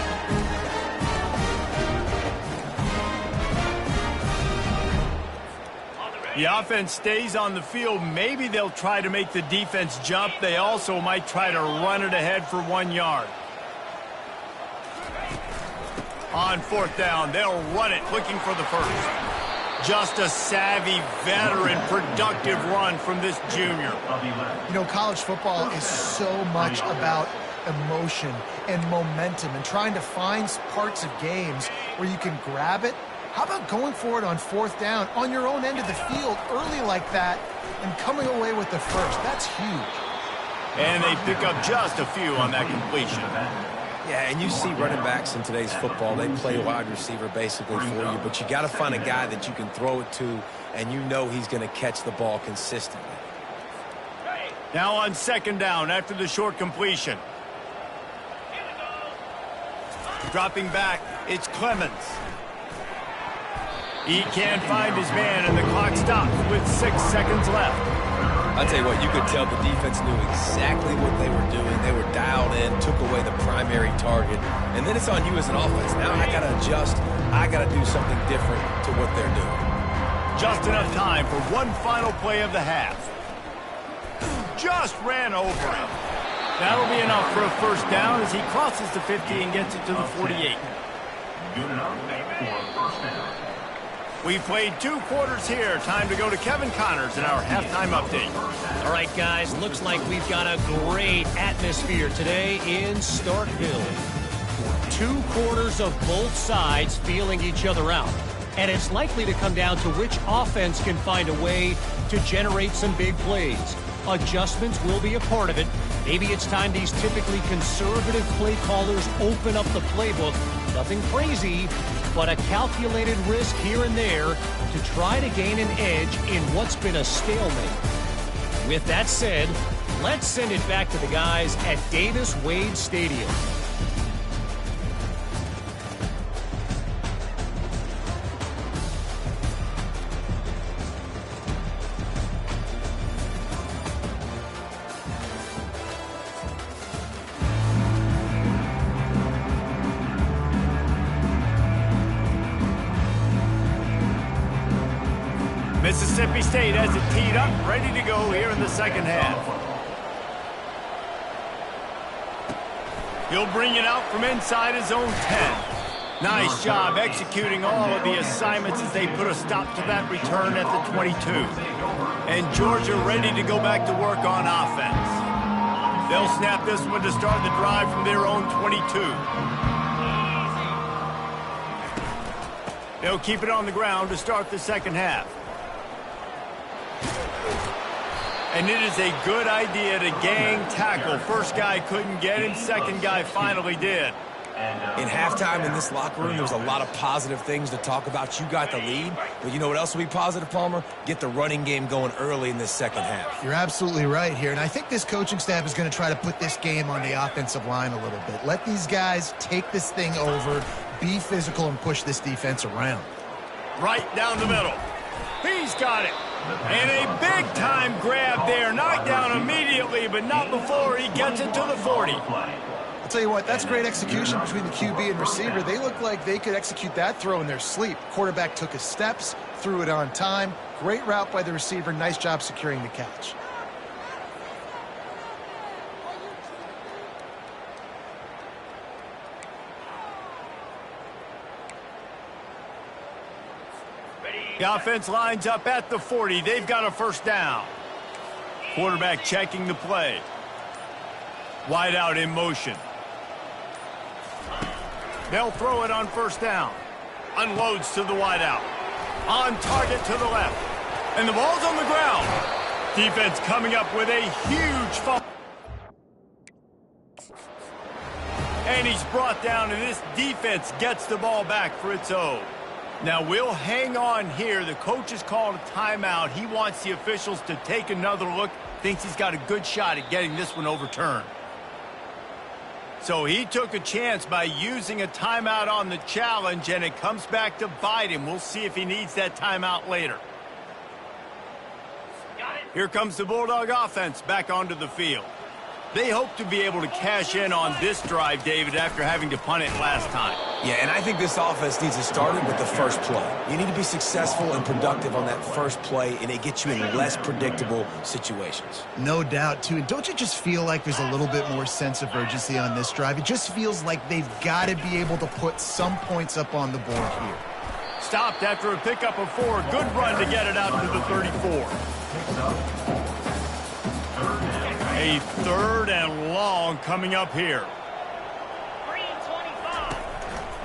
The offense stays on the field. Maybe they'll try to make the defense jump. They also might try to run it ahead for 1 yard. On fourth down, they'll run it, looking for the first. Just a savvy, veteran, productive run from this junior. You know, college football is so much about emotion and momentum and trying to find parts of games where you can grab it. How about going for it on fourth down on your own end of the field early like that and coming away with the first? That's huge. And they pick up just a few on that completion. Yeah, and you see running backs in today's football, they play wide receiver basically for you, but you got to find a guy that you can throw it to and you know he's going to catch the ball consistently. Now on 2nd down after the short completion. Dropping back, it's Clemens. He can't find his man, and the clock stops with 6 seconds left. I'll tell you what, you could tell the defense knew exactly what they were doing. They were dialed in, took away the primary target, and then it's on you as an offense. Now I got to adjust. I got to do something different to what they're doing. Just enough time for one final play of the half. Just ran over him. That'll be enough for a first down as he crosses the 50 and gets it to the 48. Good enough for a first down. We played 2 quarters here. Time to go to Kevin Connors in our halftime update. All right, guys, looks like we've got a great atmosphere today in Starkville. 2 quarters of both sides feeling each other out. And it's likely to come down to which offense can find a way to generate some big plays. Adjustments will be a part of it. Maybe it's time these typically conservative play callers open up the playbook. Nothing crazy, but a calculated risk here and there to try to gain an edge in what's been a stalemate. With that said, let's send it back to the guys at Davis-Wade Stadium. Mississippi State has it teed up, ready to go here in the second half. He'll bring it out from inside his own 10. Nice job executing all of the assignments as they put a stop to that return at the 22. And Georgia ready to go back to work on offense. They'll snap this one to start the drive from their own 22. They'll keep it on the ground to start the second half. And it is a good idea to gang tackle. First guy couldn't get him, second guy finally did. In halftime in this locker room, there was a lot of positive things to talk about. You got the lead, but you know what else will be positive, Palmer? Get the running game going early in this second half. You're absolutely right here, and I think this coaching staff is going to try to put this game on the offensive line a little bit. Let these guys take this thing over, be physical, and push this defense around. Right down the middle. He's got it. And a big-time grab there. Knocked down immediately. immediately, but not before he gets it to the 40. I'll tell you what, that's great execution between the QB and receiver. They look like they could execute that throw in their sleep. Quarterback took his steps, threw it on time. Great route by the receiver. Nice job securing the catch. The offense lines up at the 40. They've got a first down. Quarterback checking the play. Wide out in motion. They'll throw it on first down. Unloads to the wide out. On target to the left. And the ball's on the ground. Defense coming up with a huge fumble. And he's brought down, and this defense gets the ball back for its own. Now, we'll hang on here. The coach has called a timeout. He wants the officials to take another look. Thinks he's got a good shot at getting this one overturned. So he took a chance by using a timeout on the challenge, and it comes back to bite him. We'll see if he needs that timeout later. Here comes the Bulldog offense back onto the field. They hope to be able to cash in on this drive, David, after having to punt it last time. Yeah, and I think this offense needs to start it with the first play. You need to be successful and productive on that first play, and it gets you in less predictable situations. No doubt, too. And don't you just feel like there's a little bit more sense of urgency on this drive? It just feels like they've got to be able to put some points up on the board here. Stopped after a pickup of 4. Good run to get it out to the 34. A third and long coming up here.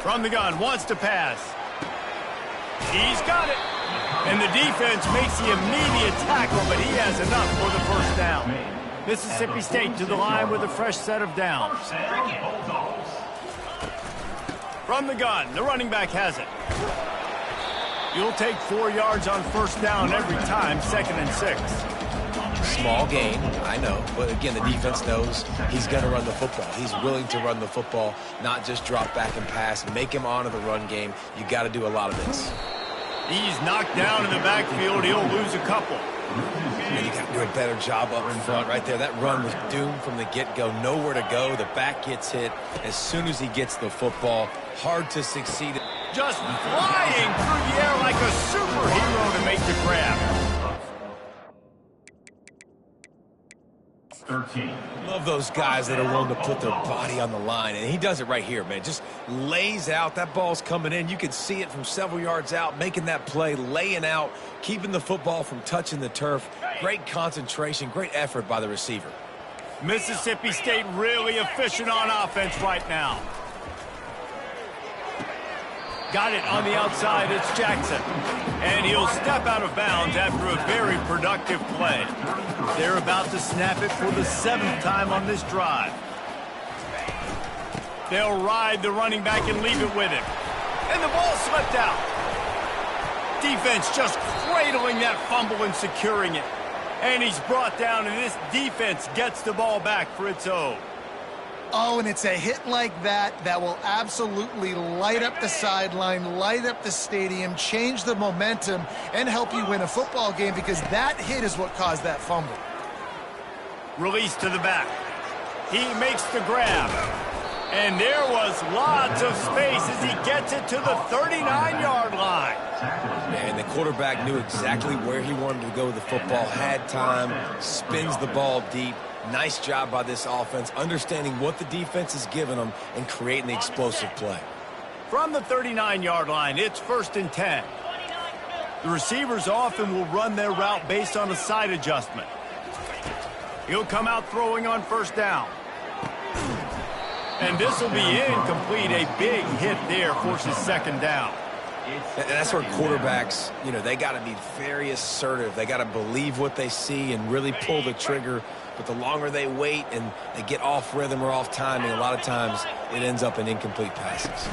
From the gun, wants to pass. He's got it. And the defense makes the immediate tackle, but he has enough for the first down. Mississippi State to the line with a fresh set of downs. From the gun, the running back has it. You'll take 4 yards on first down every time, 2nd and 6. Small gain, I know, but again, the defense knows he's going to run the football. He's willing to run the football, not just drop back and pass, make him honor the run game. You got to do a lot of this. He's knocked down in the backfield. He'll lose a couple. And you got to do a better job up in front right there. That run was doomed from the get-go. Nowhere to go. The back gets hit as soon as he gets the football. Hard to succeed. Just flying through the air like a superhero to make the grab. 13. Love those guys that are willing to put their body on the line, and he does it right here, man. Just lays out. That ball's coming in. You can see it from several yards out, making that play, laying out, keeping the football from touching the turf. Great concentration, great effort by the receiver. Mississippi State really efficient on offense right now. Got it on the outside. It's Jackson. And he'll step out of bounds after a very productive play. They're about to snap it for the 7th time on this drive. They'll ride the running back and leave it with him. And the ball slipped out. Defense just cradling that fumble and securing it. And he's brought down, and this defense gets the ball back for its own. Oh, and it's a hit like that that will absolutely light up the sideline, light up the stadium, change the momentum, and help you win a football game, because that hit is what caused that fumble. Release to the back. He makes the grab. And there was lots of space as he gets it to the 39-yard line. And the quarterback knew exactly where he wanted to go with the football, had time, spins the ball deep. Nice job by this offense, understanding what the defense is giving them and creating the explosive play. From the 39-yard line, it's 1st and 10. The receivers often will run their route based on a side adjustment. He'll come out throwing on first down. And this will be incomplete. A big hit there forces 2nd down. And that's where quarterbacks, you know, they got to be very assertive. They got to believe what they see and really pull the trigger. But the longer they wait and they get off rhythm or off timing, a lot of times it ends up in incomplete passes.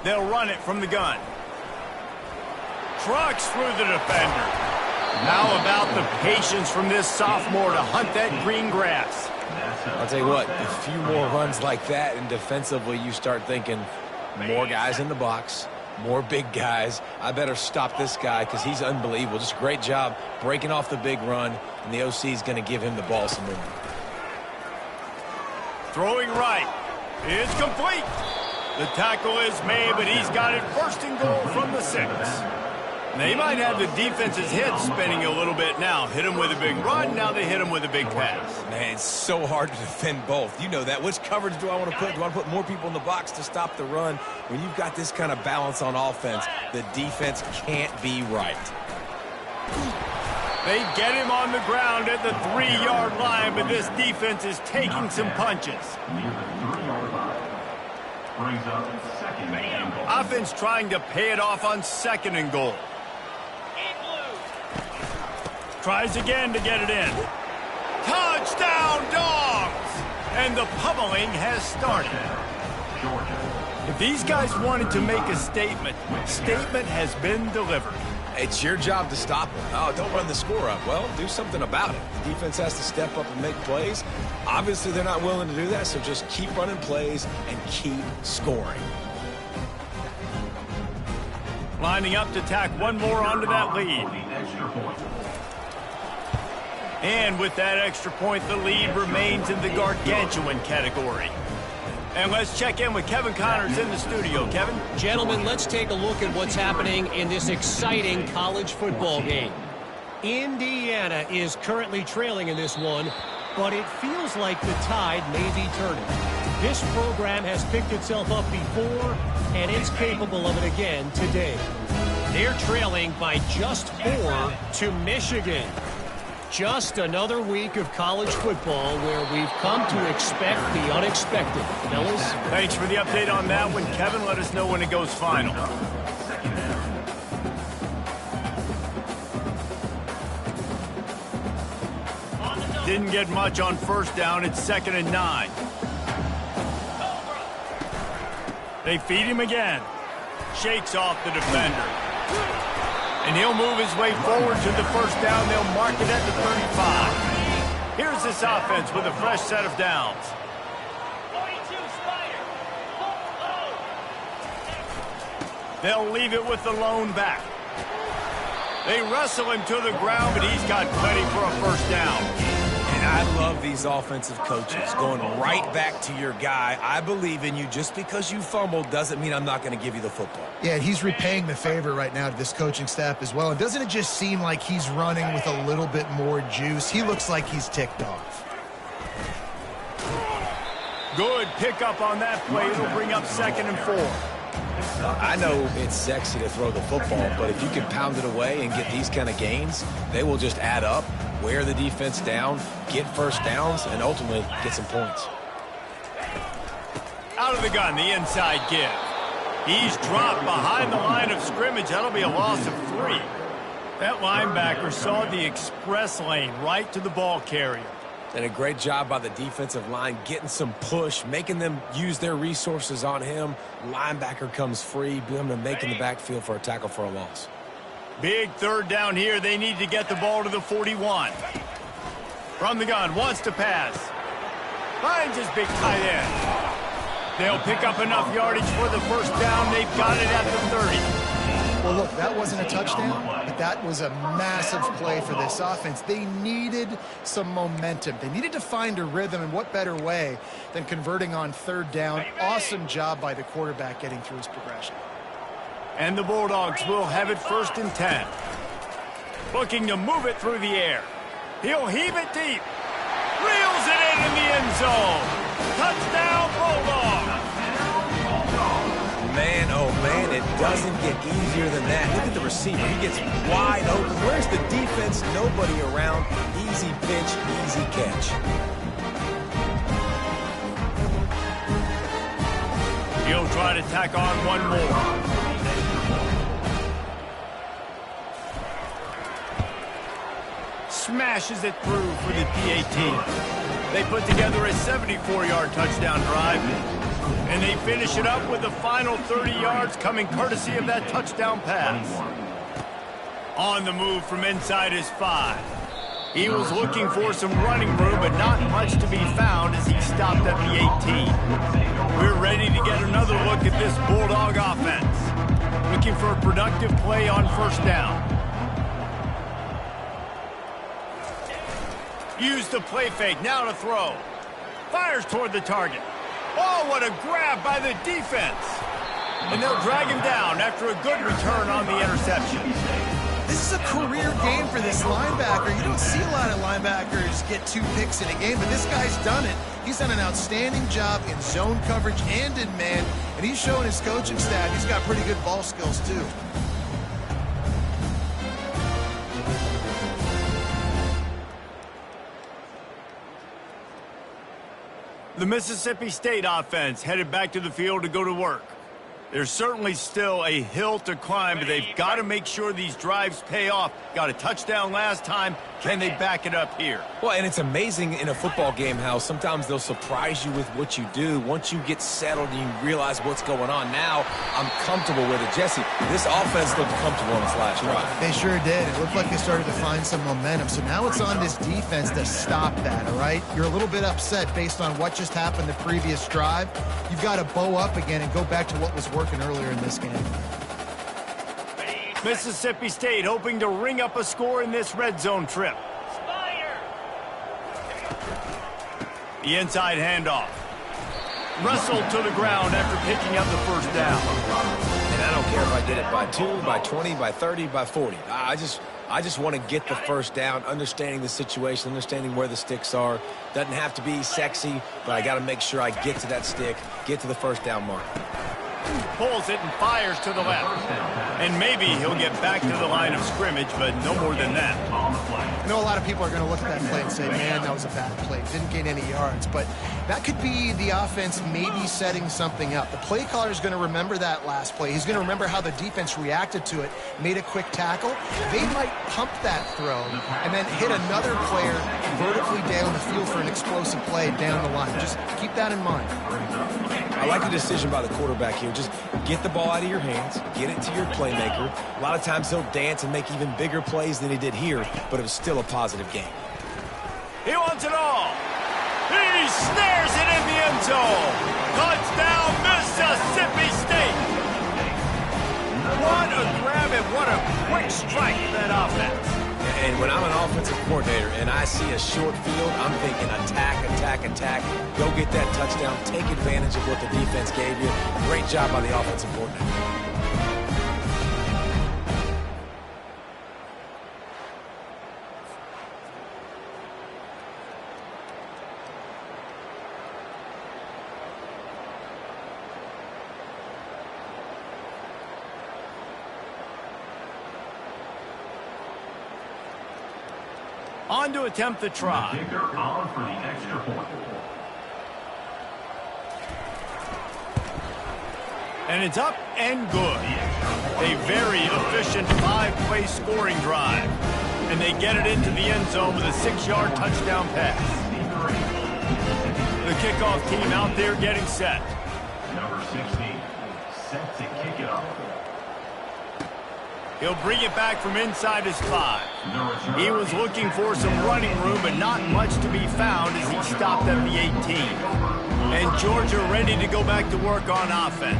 They'll run it from the gun. Trucks through the defender. How about the patience from this sophomore to hunt that green grass? I'll tell you what, a few more runs like that, and defensively you start thinking more guys in the box, More big guys. I better stop this guy because he's unbelievable. Just a great job breaking off the big run, and the OC is going to give him the ball some more. Throwing right. It's complete. The tackle is made, but he's got it first and goal from the 6. They might have the defense's head spinning a little bit now. Hit him with a big run, now they hit him with a big pass. Man, it's so hard to defend both. You know that. Which coverage do I want to put? Do I want to put more people in the box to stop the run? When you've got this kind of balance on offense, the defense can't be right. They get him on the ground at the 3-yard line, but this defense is taking some punches. Near the 3-yard line. Brings up second and goal. Offense trying to pay it off on second and goal. Tries again to get it in. Touchdown, Dogs! And the pummeling has started. If these guys wanted to make a statement, statement has been delivered. It's your job to stop them. Oh, don't run the score up. Well, do something about it. The defense has to step up and make plays. Obviously, they're not willing to do that, so just keep running plays and keep scoring. Lining up to tack one more onto that lead. And with that extra point, the lead remains in the gargantuan category. And let's check in with Kevin Connors in the studio. Kevin? Gentlemen, let's take a look at what's happening in this exciting college football game. Indiana is currently trailing in this one, but it feels like the tide may be turning. This program has picked itself up before, and it's capable of it again today. They're trailing by just 4 to Michigan. Just another week of college football where we've come to expect the unexpected. Fellas? Thanks for the update on that one, Kevin. Let us know when it goes final. Didn't get much on first down. It's 2nd and 9. They feed him again. Shakes off the defender. And he'll move his way forward to the first down. They'll mark it at the 35. Here's this offense with a fresh set of downs. 42 Spider. They'll leave it with the lone back. They wrestle him to the ground, but he's got plenty for a first down. And I love these offensive coaches going right back to your guy. I believe in you. Just because you fumbled doesn't mean I'm not going to give you the football. Yeah, he's repaying the favor right now to this coaching staff as well. And doesn't it just seem like he's running with a little bit more juice? He looks like he's ticked off. Good pickup on that play. It'll bring up 2nd and 4. I know it's sexy to throw the football, but if you can pound it away and get these kind of gains, they will just add up, wear the defense down, get first downs, and ultimately get some points. Out of the gun, the inside give. He's dropped behind the line of scrimmage. That'll be a loss of 3. That linebacker saw the express lane right to the ball carrier. And a great job by the defensive line getting some push, making them use their resources on him. Linebacker comes free, boom, and making the backfield for a tackle for a loss. Big 3rd down here. They need to get the ball to the 41. From the gun, wants to pass. Finds his big tight end. They'll pick up enough yardage for the first down. They've got it at the 30. Well, look, that wasn't a touchdown, but that was a massive play for this offense. They needed some momentum. They needed to find a rhythm, and what better way than converting on 3rd down. Awesome job by the quarterback getting through his progression. And the Bulldogs will have it 1st and 10. Looking to move it through the air. He'll heave it deep. Reels it in the end zone. Touchdown, Bulldogs. Man, oh man, it doesn't get easier than that. Look at the receiver. He gets wide open. Where's the defense? Nobody around. Easy pitch, easy catch. He'll try to tack on one more. Smashes it through for the PAT. They put together a 74-yard touchdown drive. And they finish it up with the final 30 yards coming courtesy of that touchdown pass. On the move from inside his 5. He was looking for some running room, but not much to be found as he stopped at the 18. We're ready to get another look at this Bulldog offense. Looking for a productive play on first down. Use the play fake, now to throw. Fires toward the target. Oh, what a grab by the defense. And they'll drag him down after a good return on the interception. This is a career game for this linebacker. You don't see a lot of linebackers get 2 picks in a game, but this guy's done it. He's done an outstanding job in zone coverage and in man, and he's showing his coaching staff he's got pretty good ball skills too. The Mississippi State offense headed back to the field to go to work. There's certainly still a hill to climb, but they've got to make sure these drives pay off. Got a touchdown last time. Can they back it up here? Well, and it's amazing in a football game how sometimes they'll surprise you with what you do. Once you get settled and you realize what's going on, now I'm comfortable with it. Jesse, this offense looked comfortable on this last drive. They sure did. It looked like they started to find some momentum. So now it's on this defense to stop that, all right? You're a little bit upset based on what just happened the previous drive. You've got to bow up again and go back to what was working earlier in this game. Mississippi State hoping to ring up a score in this red zone trip. Spider. The inside handoff. Wrestled to the ground after picking up the first down. And I don't care if I did it by 2, by 20, by 30, by 40. I just want to get the first down, understanding the situation, understanding where the sticks are. Doesn't have to be sexy, but I got to make sure I get to that stick, get to the first down mark. Pulls it and fires to the left. And maybe he'll get back to the line of scrimmage, but no more than that. I know a lot of people are going to look at that play and say, man, that was a bad play. Didn't gain any yards. But that could be the offense maybe setting something up. The play caller is going to remember that last play. He's going to remember how the defense reacted to it, made a quick tackle. They might pump that throw and then hit another player vertically down the field for an explosive play down the line. Just keep that in mind. I like the decision by the quarterback here. Just get the ball out of your hands, get it to your playmaker. A lot of times he'll dance and make even bigger plays than he did here, but it was still a positive game. He wants it all. He snares it in the end zone. Touchdown, Mississippi State. What a grab and what a quick strike in that offense. And when I'm an offensive coordinator and I see a short field, I'm thinking attack, attack, attack. Go get that touchdown. Take advantage of what the defense gave you. Great job by the offensive coordinator. On to attempt the try. Kicker on for the extra point. And it's up and good. A very efficient 5-play scoring drive. And they get it into the end zone with a 6-yard touchdown pass. The kickoff team out there getting set. Number 16, set to kick it off. He'll bring it back from inside his 5. He was looking for some running room, but not much to be found as he stopped at the 18. And Georgia ready to go back to work on offense.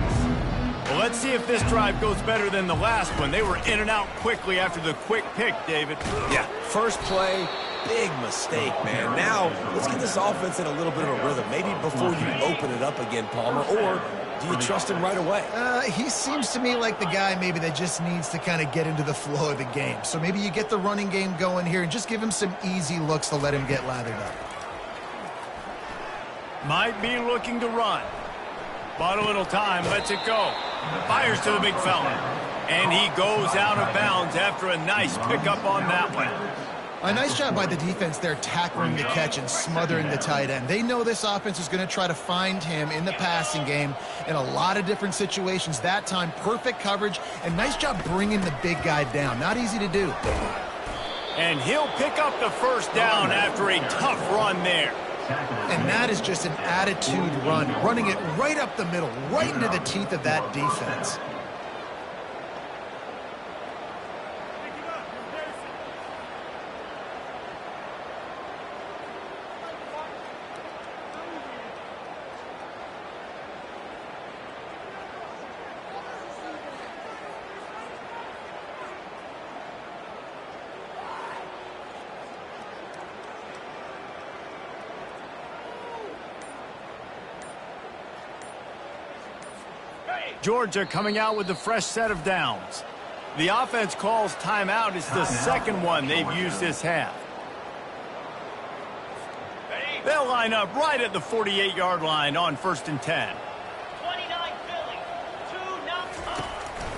Well, let's see if this drive goes better than the last one. They were in and out quickly after the quick pick, David. Yeah, first play, big mistake, man. Now, let's get this offense in a little bit of a rhythm. Maybe before you open it up again, Palmer, or do you trust him right away? He seems to me like the guy maybe that just needs to kind of get into the flow of the game. So maybe you get the running game going here and just give him some easy looks to let him get lathered up. Might be looking to run. Bought a little time, lets it go. Fires to the big fella. And he goes out of bounds after a nice pickup on that one. A nice job by the defense there tackling the catch and smothering the tight end. They know this offense is going to try to find him in the passing game in a lot of different situations. That time, perfect coverage, and nice job bringing the big guy down. Not easy to do. And he'll pick up the first down after a tough run there. And that is just an attitude run, running it right up the middle, right into the teeth of that defense. Georgia coming out with a fresh set of downs. The offense calls timeout. It's the second one they've used this half. They'll line up right at the 48-yard line on 1st and 10. 29 Philly.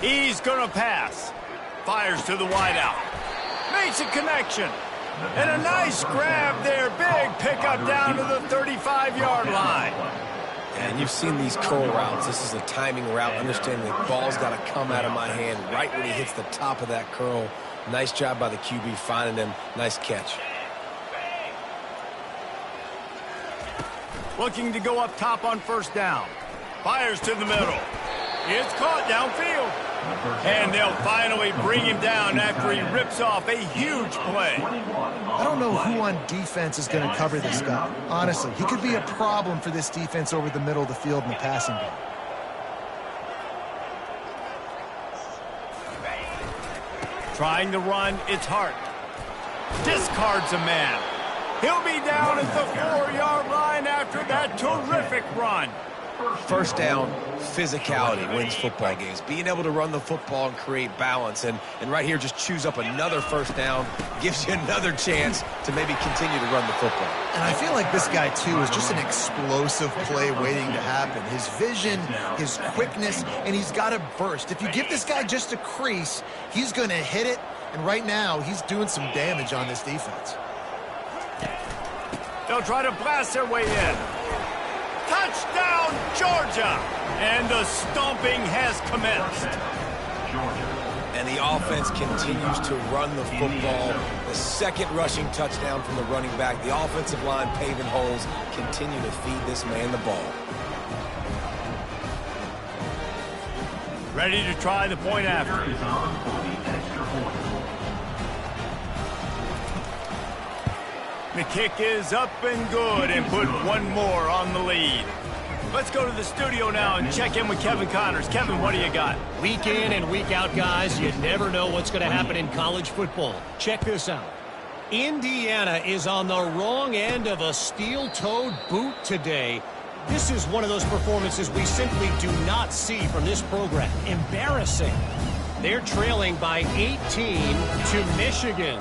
2-0. He's going to pass. Fires to the wideout. Makes a connection. And a nice grab there. Big pickup down to the 35-yard line. And you've seen these curl routes. This is a timing route. Understanding the ball's got to come out of my hand right when he hits the top of that curl. Nice job by the QB finding him. Nice catch. Looking to go up top on 1st down. Fires to the middle. It's caught downfield. And they'll finally bring him down after he rips off a huge play. I don't know who on defense is going to cover this guy. Honestly, he could be a problem for this defense over the middle of the field in the passing game. Trying to run, it's Hart. Discards a man. He'll be down at the 4-yard line after that terrific run. 1st down, physicality wins football games. Being able to run the football and create balance. And right here, just choose up another 1st down. Gives you another chance to maybe continue to run the football. And I feel like this guy, too, is just an explosive play waiting to happen. His vision, his quickness, and he's got a burst. If you give this guy just a crease, he's going to hit it. And right now, he's doing some damage on this defense. They'll try to blast their way in. Touchdown, Georgia! And the stomping has commenced. And the offense continues to run the football. The 2nd rushing touchdown from the running back. The offensive line paving holes. Continue to feed this man the ball. Ready to try the point after. The kick is up and good and put one more on the lead. Let's go to the studio now and check in with Kevin Connors. Kevin, what do you got? Week in and week out, guys, you never know what's going to happen in college football. Check this out. Indiana is on the wrong end of a steel-toed boot today. This is one of those performances we simply do not see from this program. Embarrassing. They're trailing by 18 to Michigan.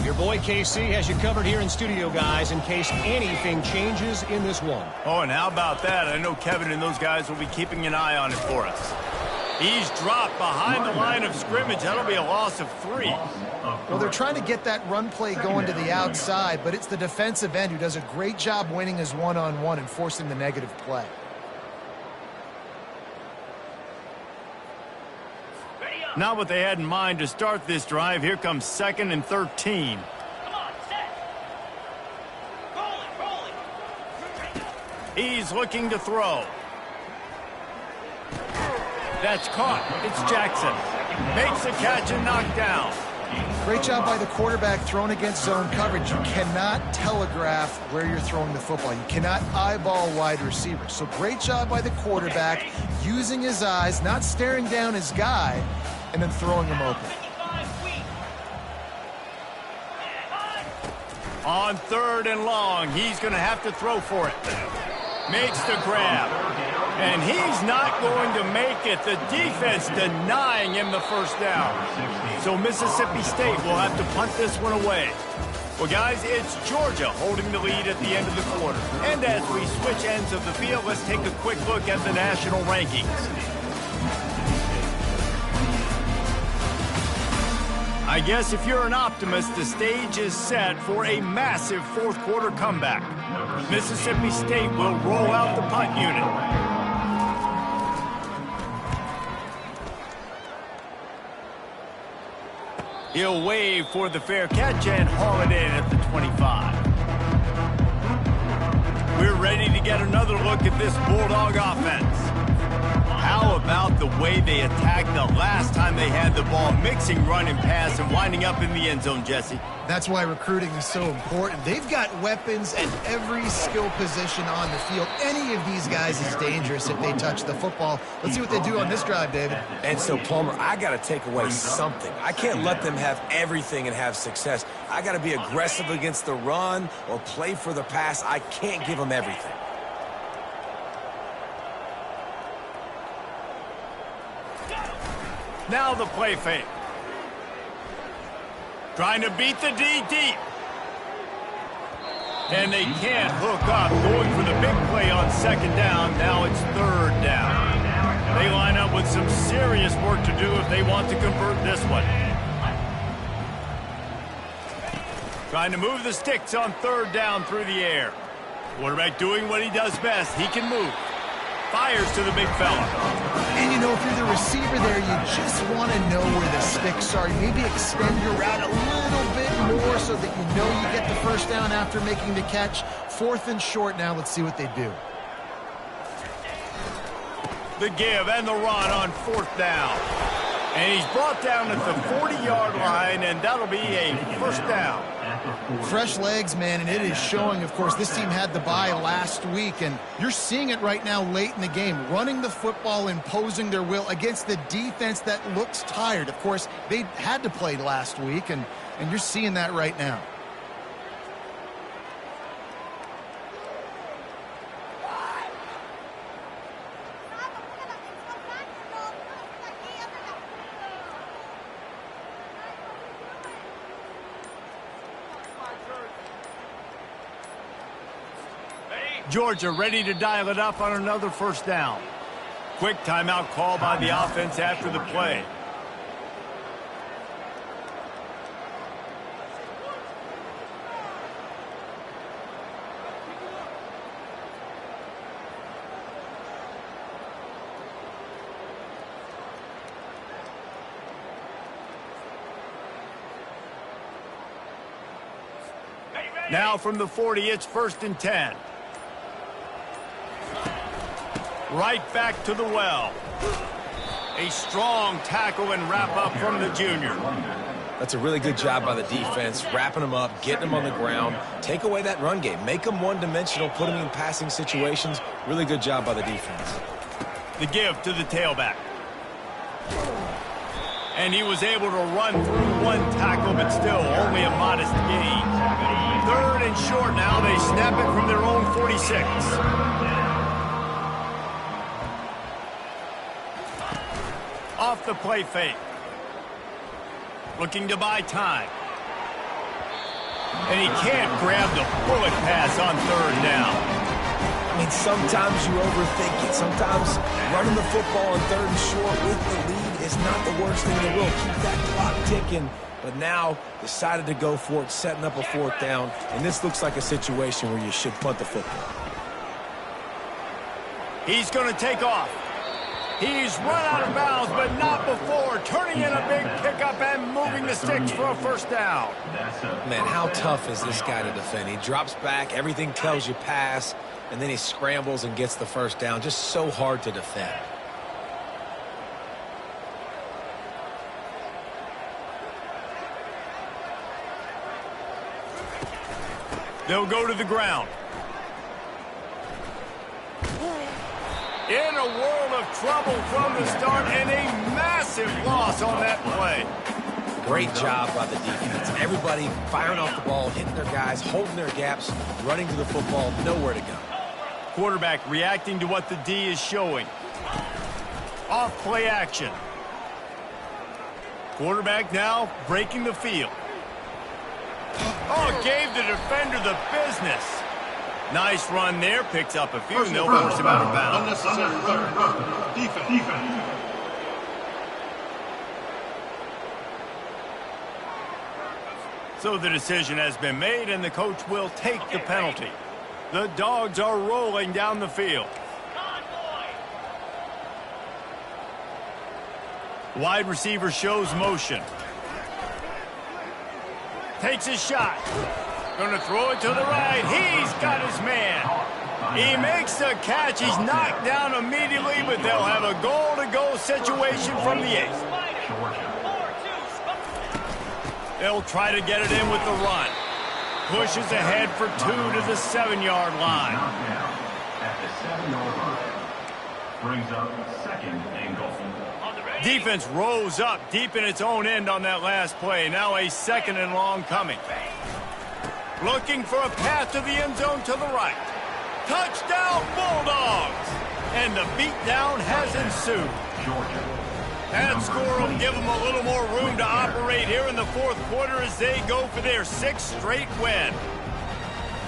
Your boy KC has you covered here in studio, guys, in case anything changes in this one. Oh, and how about that? I know Kevin and those guys will be keeping an eye on it for us. He's dropped behind the line of scrimmage. That'll be a loss of 3. Well, they're trying to get that run play going to the outside, but it's the defensive end who does a great job winning his one-on-one and forcing the negative play. Not what they had in mind to start this drive. Here comes 2nd and 13. Come on, set. Rolling. He's looking to throw. That's caught. It's Jackson. Makes the catch and knocked down. Great job by the quarterback thrown against zone coverage. You cannot telegraph where you're throwing the football. You cannot eyeball wide receivers. So great job by the quarterback using his eyes, not staring down his guy, and then throwing him open. On 3rd and long, he's going to have to throw for it. Makes the grab. And he's not going to make it. The defense denying him the 1st down. So Mississippi State will have to punt this one away. Well, guys, it's Georgia holding the lead at the end of the quarter. And as we switch ends of the field, let's take a quick look at the national rankings. I guess if you're an optimist, the stage is set for a massive 4th quarter comeback. Mississippi State will roll out the punt unit. He'll wave for the fair catch and haul it in at the 25. We're ready to get another look at this Bulldog offense. How about the way they attacked the last time they had the ball, mixing run and pass and winding up in the end zone, Jesse? That's why recruiting is so important. They've got weapons at every skill position on the field. Any of these guys is dangerous if they touch the football. Let's see what they do on this drive, David. And so, Palmer, I got to take away something. I can't let them have everything and have success. I got to be aggressive against the run or play for the pass. I can't give them everything. Now the play fake. Trying to beat the D deep. And they can't hook up. Going for the big play on second down. Now it's third down. They line up with some serious work to do if they want to convert this one. Trying to move the sticks on third down through the air. Quarterback doing what he does best. He can move. Fires to the big fella. And, you know, if you're the receiver there, you just want to know where the sticks are. Maybe extend your route a little bit more so that you know you get the first down after making the catch. 4th and short now. Let's see what they do. The give and the run on 4th down. And he's brought down at the 40-yard line, and that'll be a first down. Fresh legs, man, and it is showing. Of course, this team had the bye last week, and you're seeing it right now late in the game, running the football, imposing their will against the defense that looks tired. Of course, they had to play last week, and you're seeing that right now. Georgia ready to dial it up on another first down. Quick timeout call by the offense after the play. Now from the 40, it's 1st and 10. Right back to the well. A strong tackle and wrap up from the junior. That's a really good job by the defense, wrapping them up, getting them on the ground. Take away that run game. Make them one-dimensional, put them in passing situations. Really good job by the defense. The give to the tailback. And he was able to run through one tackle, but still only a modest gain. 3rd and short now. They snap it from their own 46. Off the play fake. Looking to buy time. And he can't grab the bullet pass on 3rd down. I mean, sometimes you overthink it. Sometimes running the football on 3rd and short with the lead is not the worst thing in the world. Keep that clock ticking. But now decided to go for it, setting up a 4th down. And this looks like a situation where you should punt the football. He's going to take off. He's run out of bounds, but not before. Turning in a big pickup and moving the sticks for a first down. Man, how tough is this guy to defend? He drops back, everything tells you pass, and then he scrambles and gets the first down. Just so hard to defend. They'll go to the ground. In a world of trouble from the start, and a massive loss on that play. Great job by the defense. Everybody firing off the ball, hitting their guys, holding their gaps, running to the football, nowhere to go. Quarterback reacting to what the D is showing. Off play action. Quarterback now breaking the field. Oh, gave the defender the business. Nice run there, picks up a few, and they'll force him out of bounds. Defense. So the decision has been made, and the coach will take the penalty. The Dogs are rolling down the field. Wide receiver shows motion. Takes a shot. Going to throw it to the right. He's got his man. He makes the catch. He's knocked down immediately, but they'll have a goal-to-go situation from the 8. They'll try to get it in with the run. Pushes ahead for 2 to the 7-yard line. At the 7-yard line. Brings up 2nd and goal. Defense rose up deep in its own end on that last play. Now a 2nd and long coming. Looking for a path to the end zone to the right. Touchdown Bulldogs! And the beatdown has ensued. That score will give them a little more room to operate here in the fourth quarter as they go for their 6th straight win.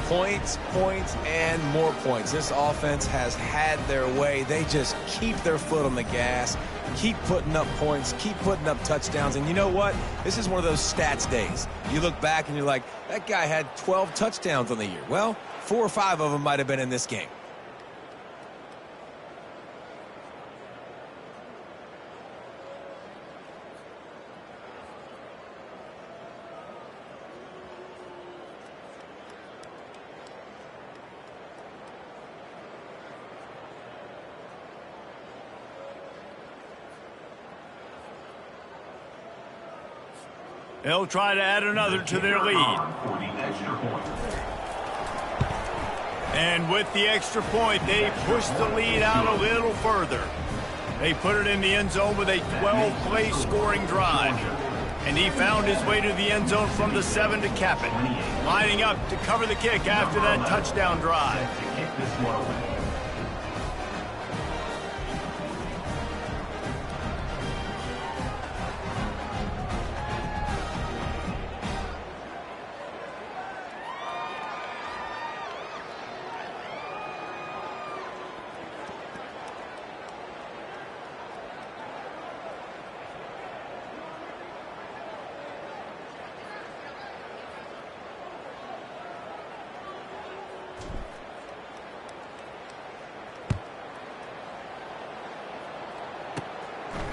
Points, points, and more points. This offense has had their way. They just keep their foot on the gas, keep putting up points, keep putting up touchdowns. And you know what? This is one of those stats days. You look back and you're like, that guy had 12 touchdowns on the year. Well, 4 or 5 of them might have been in this game. They'll try to add another to their lead. And with the extra point, they push the lead out a little further. They put it in the end zone with a 12-play scoring drive. And he found his way to the end zone from the 7 to cap it. Lining up to cover the kick after that touchdown drive.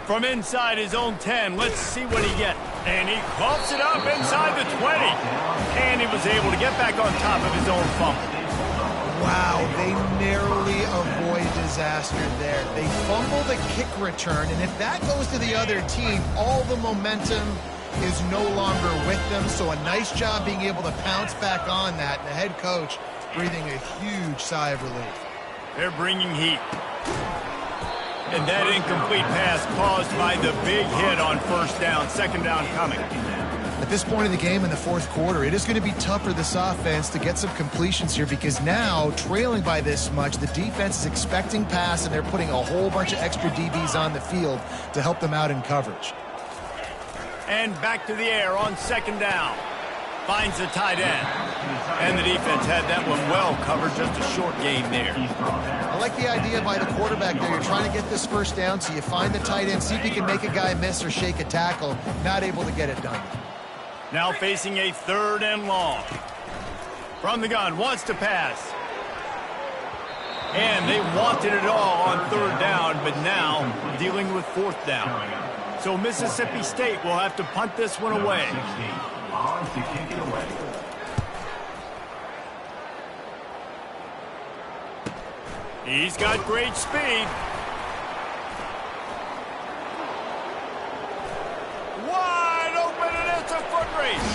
From inside his own 10, let's see what he gets. And he clumps it up inside the 20. And he was able to get back on top of his own fumble. Wow, they narrowly avoid disaster there. They fumble the kick return, and if that goes to the other team, all the momentum is no longer with them. So a nice job being able to pounce back on that. And the head coach breathing a huge sigh of relief. They're bringing heat. And that incomplete pass caused by the big hit on first down, second down coming. At this point in the game in the fourth quarter, it is going to be tough for this offense to get some completions here because now, trailing by this much, the defense is expecting pass and they're putting a whole bunch of extra DBs on the field to help them out in coverage. And back to the air on second down. Finds the tight end. And the defense had that one well covered, just a short gain there. I like the idea by the quarterback there. You're trying to get this first down, so you find the tight end, see if you can make a guy miss or shake a tackle. Not able to get it done. Now facing a 3rd and long. From the gun, wants to pass. And they wanted it all on 3rd down, but now dealing with 4th down. So Mississippi State will have to punt this one away. He's got great speed. Wide open, and it's a foot race.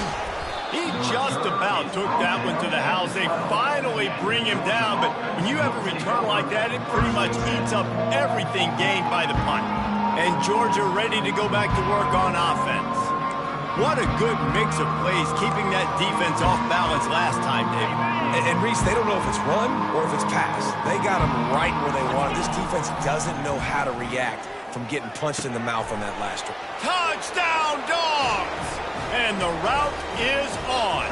He just about took that one to the house. They finally bring him down, but when you have a return like that, it pretty much eats up everything gained by the punt. And Georgia ready to go back to work on offense. What a good mix of plays, keeping that defense off balance last time, David. And Reese, they don't know if it's run or if it's pass. They got them right where they want it. This defense doesn't know how to react from getting punched in the mouth on that last drive. Touchdown, Dogs! And the route is on.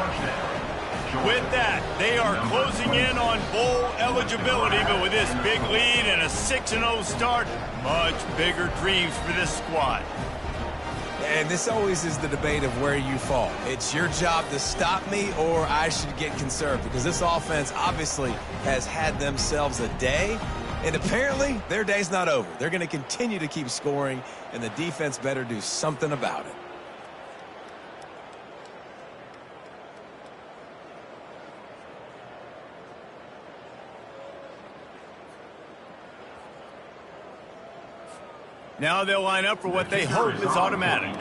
With that, they are closing in on bowl eligibility, but with this big lead and a 6-0 start, much bigger dreams for this squad. And this always is the debate of where you fall. It's your job to stop me or I should get conserved because this offense obviously has had themselves a day, and apparently their day's not over. They're going to continue to keep scoring, and the defense better do something about it. Now they'll line up for what they hope is automatic.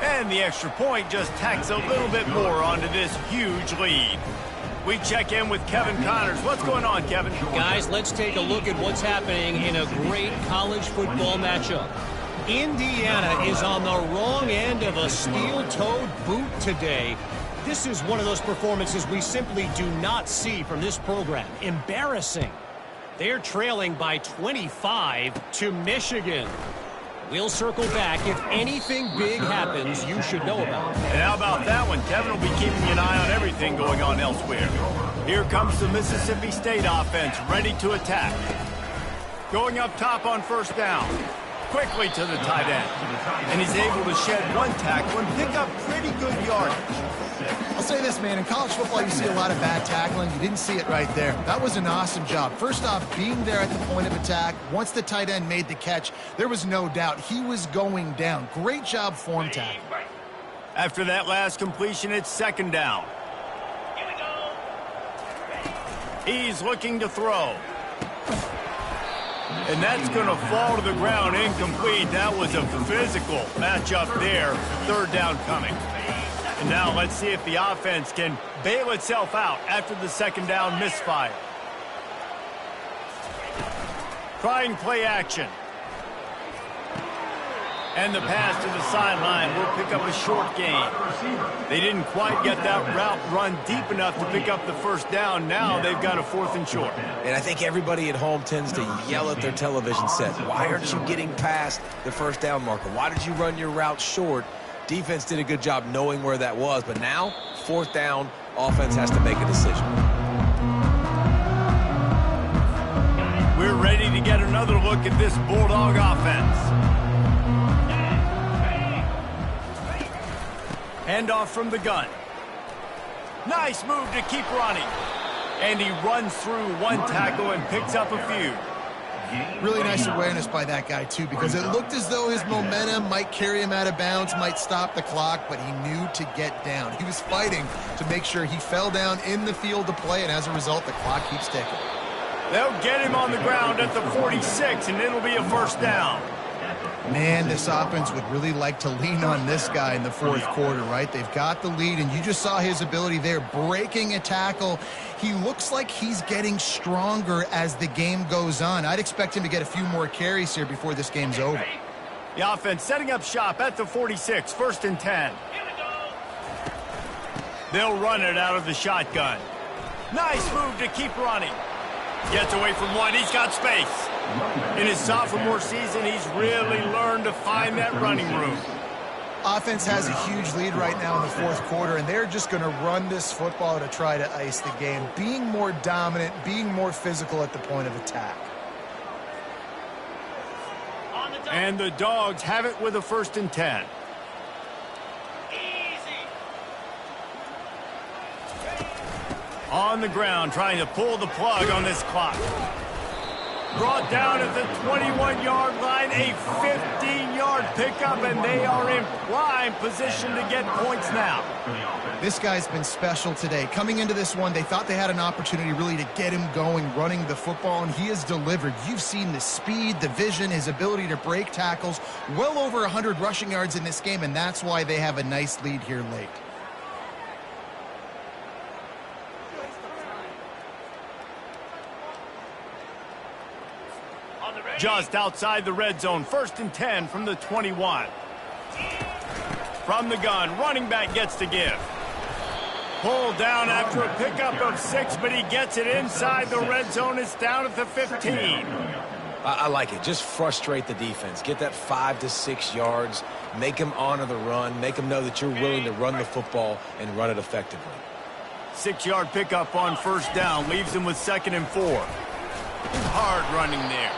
And the extra point just tacks a little bit more onto this huge lead. We check in with Kevin Connors. What's going on, Kevin? Guys, let's take a look at what's happening in a great college football matchup. Indiana is on the wrong end of a steel-toed boot today. This is one of those performances we simply do not see from this program. Embarrassing. They're trailing by 25 to Michigan. We'll circle back. If anything big happens, you should know about it. And how about that one? Kevin will be keeping an eye on everything going on elsewhere. Here comes the Mississippi State offense, ready to attack. Going up top on first down. Quickly to the tight end. And he's able to shed one tackle and pick up pretty good yardage. I'll say this, man. In college football, you see a lot of bad tackling. You didn't see it right there. That was an awesome job. First off, being there at the point of attack. Once the tight end made the catch, there was no doubt he was going down. Great job form tackling. After that last completion, it's second down. Here we go. He's looking to throw. And that's going to fall to the ground incomplete. That was a physical matchup there. Third down coming. And now let's see if the offense can bail itself out after the second down misfire. Trying play action. And the pass to the sideline will pick up a short gain. They didn't quite get that route run deep enough to pick up the first down. Now they've got a 4th and short. And I think everybody at home tends to yell at their television set. Why aren't you getting past the first down marker? Why did you run your route short? Defense did a good job knowing where that was. But now, 4th down, offense has to make a decision. We're ready to get another look at this Bulldog offense. Handoff from the gun. Nice move to keep running. And he runs through one tackle and picks up a few. Really nice awareness by that guy, too, because it looked as though his momentum might carry him out of bounds, might stop the clock, but he knew to get down. He was fighting to make sure he fell down in the field to play, and as a result, the clock keeps ticking. They'll get him on the ground at the 46, and it'll be a first down. Man, this offense would really like to lean on this guy in the 4th quarter, right? They've got the lead, and you just saw his ability there, breaking a tackle. He looks like he's getting stronger as the game goes on. I'd expect him to get a few more carries here before this game's over. The offense setting up shop at the 46, 1st and 10. Here we go. They'll run it out of the shotgun. Nice move to keep running. Gets away from one. He's got space. In his sophomore season, he's really learned to find that running room. Offense has a huge lead right now in the 4th quarter, and they're just going to run this football to try to ice the game, being more dominant, being more physical at the point of attack. On the double. And the Dogs have it with a 1st and 10. Easy. On the ground, trying to pull the plug on this clock. Brought down at the 21-yard line, a 15-yard pickup, and they are in prime position to get points now. This guy's been special today. Coming into this one, they thought they had an opportunity really to get him going, running the football, and he has delivered. You've seen the speed, the vision, his ability to break tackles, well over 100 rushing yards in this game, and that's why they have a nice lead here late. Just outside the red zone, 1st and 10 from the 21. From the gun, running back gets to give. Pulled down after a pickup of 6, but he gets it inside the red zone. It's down at the 15. I like it. Just frustrate the defense. Get that 5 to 6 yards. Make them honor the run. Make them know that you're willing to run the football and run it effectively. 6-yard pickup on first down. Leaves him with 2nd and 4. Hard running there.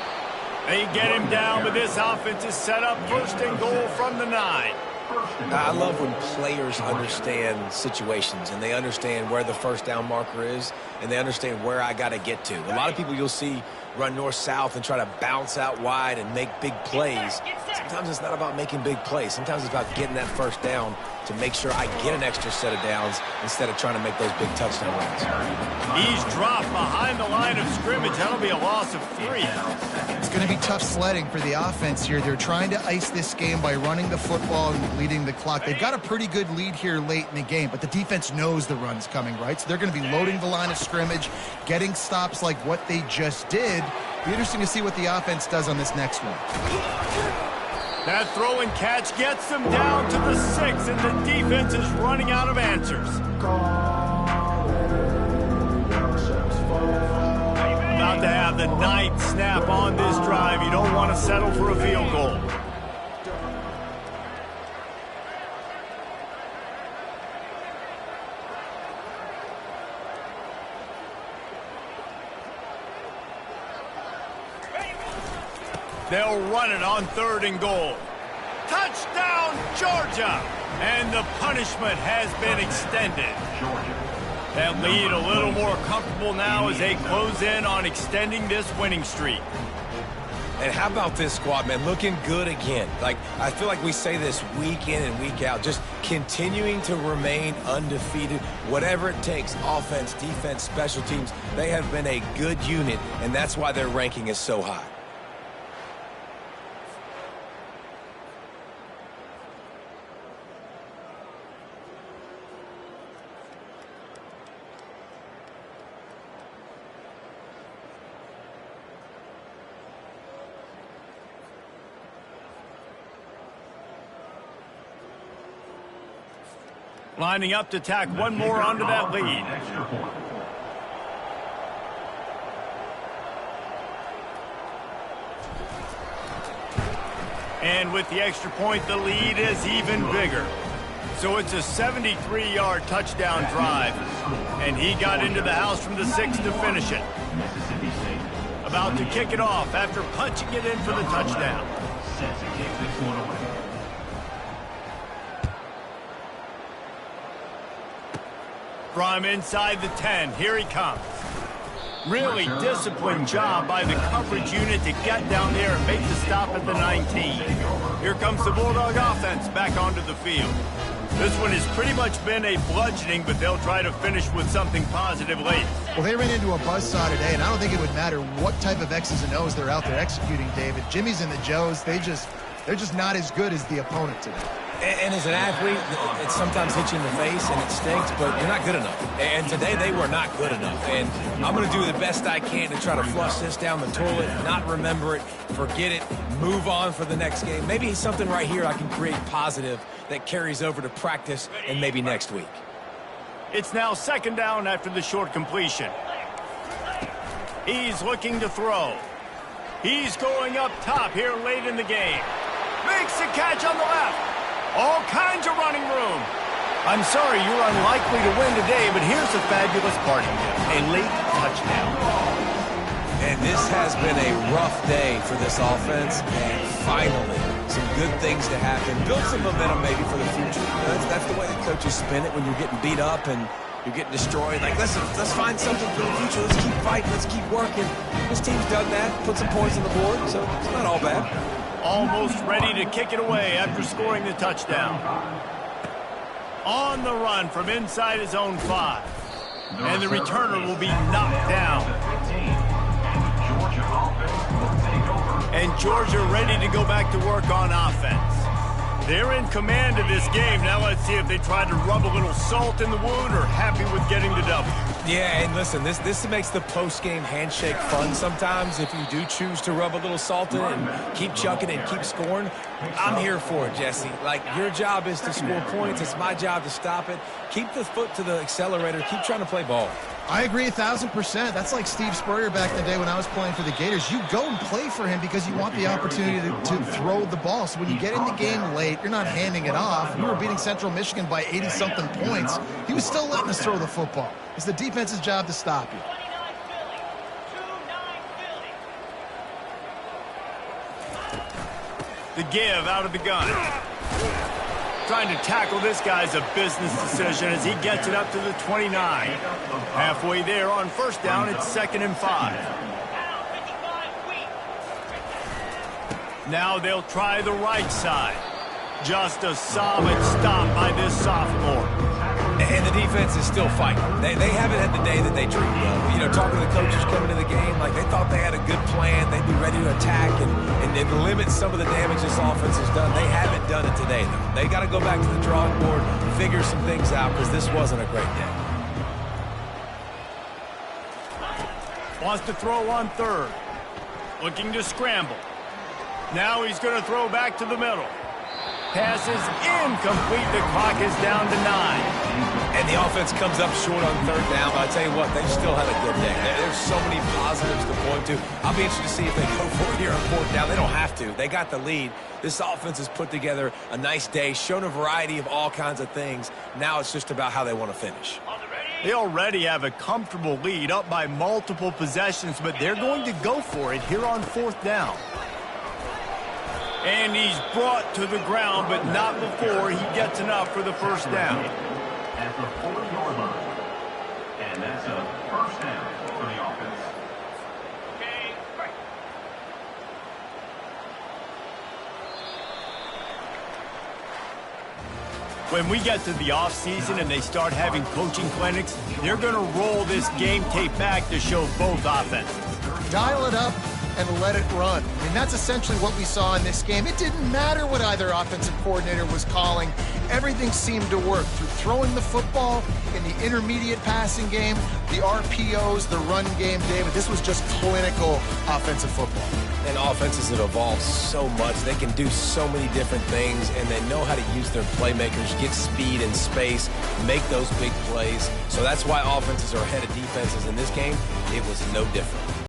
They get him down, but this offense is set up 1st and goal from the 9. I love when players understand situations and they understand where the first down marker is and they understand where I got to get to. A lot of people you'll see run north-south and try to bounce out wide and make big plays. Sometimes it's not about making big plays. Sometimes it's about getting that first down to make sure I get an extra set of downs instead of trying to make those big touchdown runs. He's dropped behind the line of scrimmage. That'll be a loss of 3. It's going to be tough sledding for the offense here. They're trying to ice this game by running the football and leading the clock. They've got a pretty good lead here late in the game, but the defense knows the run's coming, right? So they're going to be loading the line of scrimmage, getting stops like what they just did. Be interesting to see what the offense does on this next one. That throw and catch gets them down to the 6, and the defense is running out of answers. About to have the 9th snap on this drive. You don't want to settle for a field goal. They'll run it on 3rd and goal. Touchdown, Georgia! And the punishment has been extended. That lead a little more comfortable now as they close in on extending this winning streak. And how about this squad, man? Looking good again. Like, I feel like we say this week in and week out, just continuing to remain undefeated. Whatever it takes, offense, defense, special teams, they have been a good unit, and that's why their ranking is so high. Lining up to tack one more onto that lead. And with the extra point, the lead is even bigger. So it's a 73-yard touchdown drive. And he got into the house from the 6 to finish it. About to kick it off after punching it in for the touchdown. Set to kick this one away. From inside the 10, here he comes. Really disciplined job by the coverage unit to get down there and make the stop at the 19. Here comes the Bulldog offense back onto the field. This one has pretty much been a bludgeoning, but they'll try to finish with something positive late. Well, they ran into a buzzsaw today, and I don't think it would matter what type of X's and O's they're out there executing, David. Jimmy's and the Joes, they're just not as good as the opponent today. And as an athlete, it sometimes hits you in the face and it stinks, but you're not good enough. And today they were not good enough. And I'm going to do the best I can to try to flush this down the toilet, not remember it, forget it, move on for the next game. Maybe something right here I can create positive that carries over to practice and maybe next week. It's now 2nd down after the short completion. He's looking to throw. He's going up top here late in the game. Makes the catch on the left. All kinds of running room. I'm sorry you're unlikely to win today, but here's a fabulous party gift. A late touchdown. And this has been a rough day for this offense, and finally, some good things to happen. Build some momentum maybe for the future. You know, that's the way the coaches spin it when you're getting beat up and you're getting destroyed. Like, listen, let's find something for the future. Let's keep fighting. Let's keep working. This team's done that, put some points on the board, so it's not all bad. Almost ready to kick it away after scoring the touchdown. On the run from inside his own 5. And the returner will be knocked down. And Georgia ready to go back to work on offense. They're in command of this game. Now let's see if they try to rub a little salt in the wound or happy with getting the W. Yeah, and listen, this makes the post-game handshake fun sometimes if you do choose to rub a little salt in and keep chucking and keep scoring. I'm here for it, Jesse. Like, your job is to score points. It's my job to stop it. Keep the foot to the accelerator. Keep trying to play ball. I agree 1,000%. That's like Steve Spurrier back in the day when I was playing for the Gators. You go and play for him because you want the opportunity to throw the ball. So when you get in the game late, you're not handing it off. We were beating Central Michigan by 80-something points. He was still letting us throw the football. It's the defense's job to stop you. The give out of the gun. Trying to tackle this guy's a business decision as he gets it up to the 29. Halfway there on 1st down, it's 2nd and 5. Now they'll try the right side. Just a solid stop by this sophomore. And the defense is still fighting. They haven't had the day that they dreamed of. You know, talking to the coaches coming to the game, like they thought they had a good plan. They'd be ready to attack and limit some of the damage this offense has done. They haven't done it today, though. They got to go back to the drawing board, figure some things out, because this wasn't a great day. Wants to throw on 3rd. Looking to scramble. Now he's going to throw back to the middle. Pass is incomplete. The clock is down to 9. And the offense comes up short on third down, but I tell you what, they still had a good day. There's so many positives to point to. I'll be interested to see if they go for it here on fourth down. They don't have to. They got the lead. This offense has put together a nice day, shown a variety of all kinds of things. Now it's just about how they want to finish. They already have a comfortable lead up by multiple possessions, but they're going to go for it here on fourth down. And he's brought to the ground, but not before he gets enough for the first down. At the 40-yard line. And that's a first down for the offense. Okay, right. When we get to the offseason and they start having coaching clinics, they're going to roll this game tape back to show both offenses. Dial it up and let it run. I mean, that's essentially what we saw in this game. It didn't matter what either offensive coordinator was calling. Everything seemed to work through throwing the football in the intermediate passing game, the RPOs, the run game. David, this was just clinical offensive football. And offenses have evolved so much. They can do so many different things, and they know how to use their playmakers, get speed and space, make those big plays. So that's why offenses are ahead of defenses in this game. It was no different.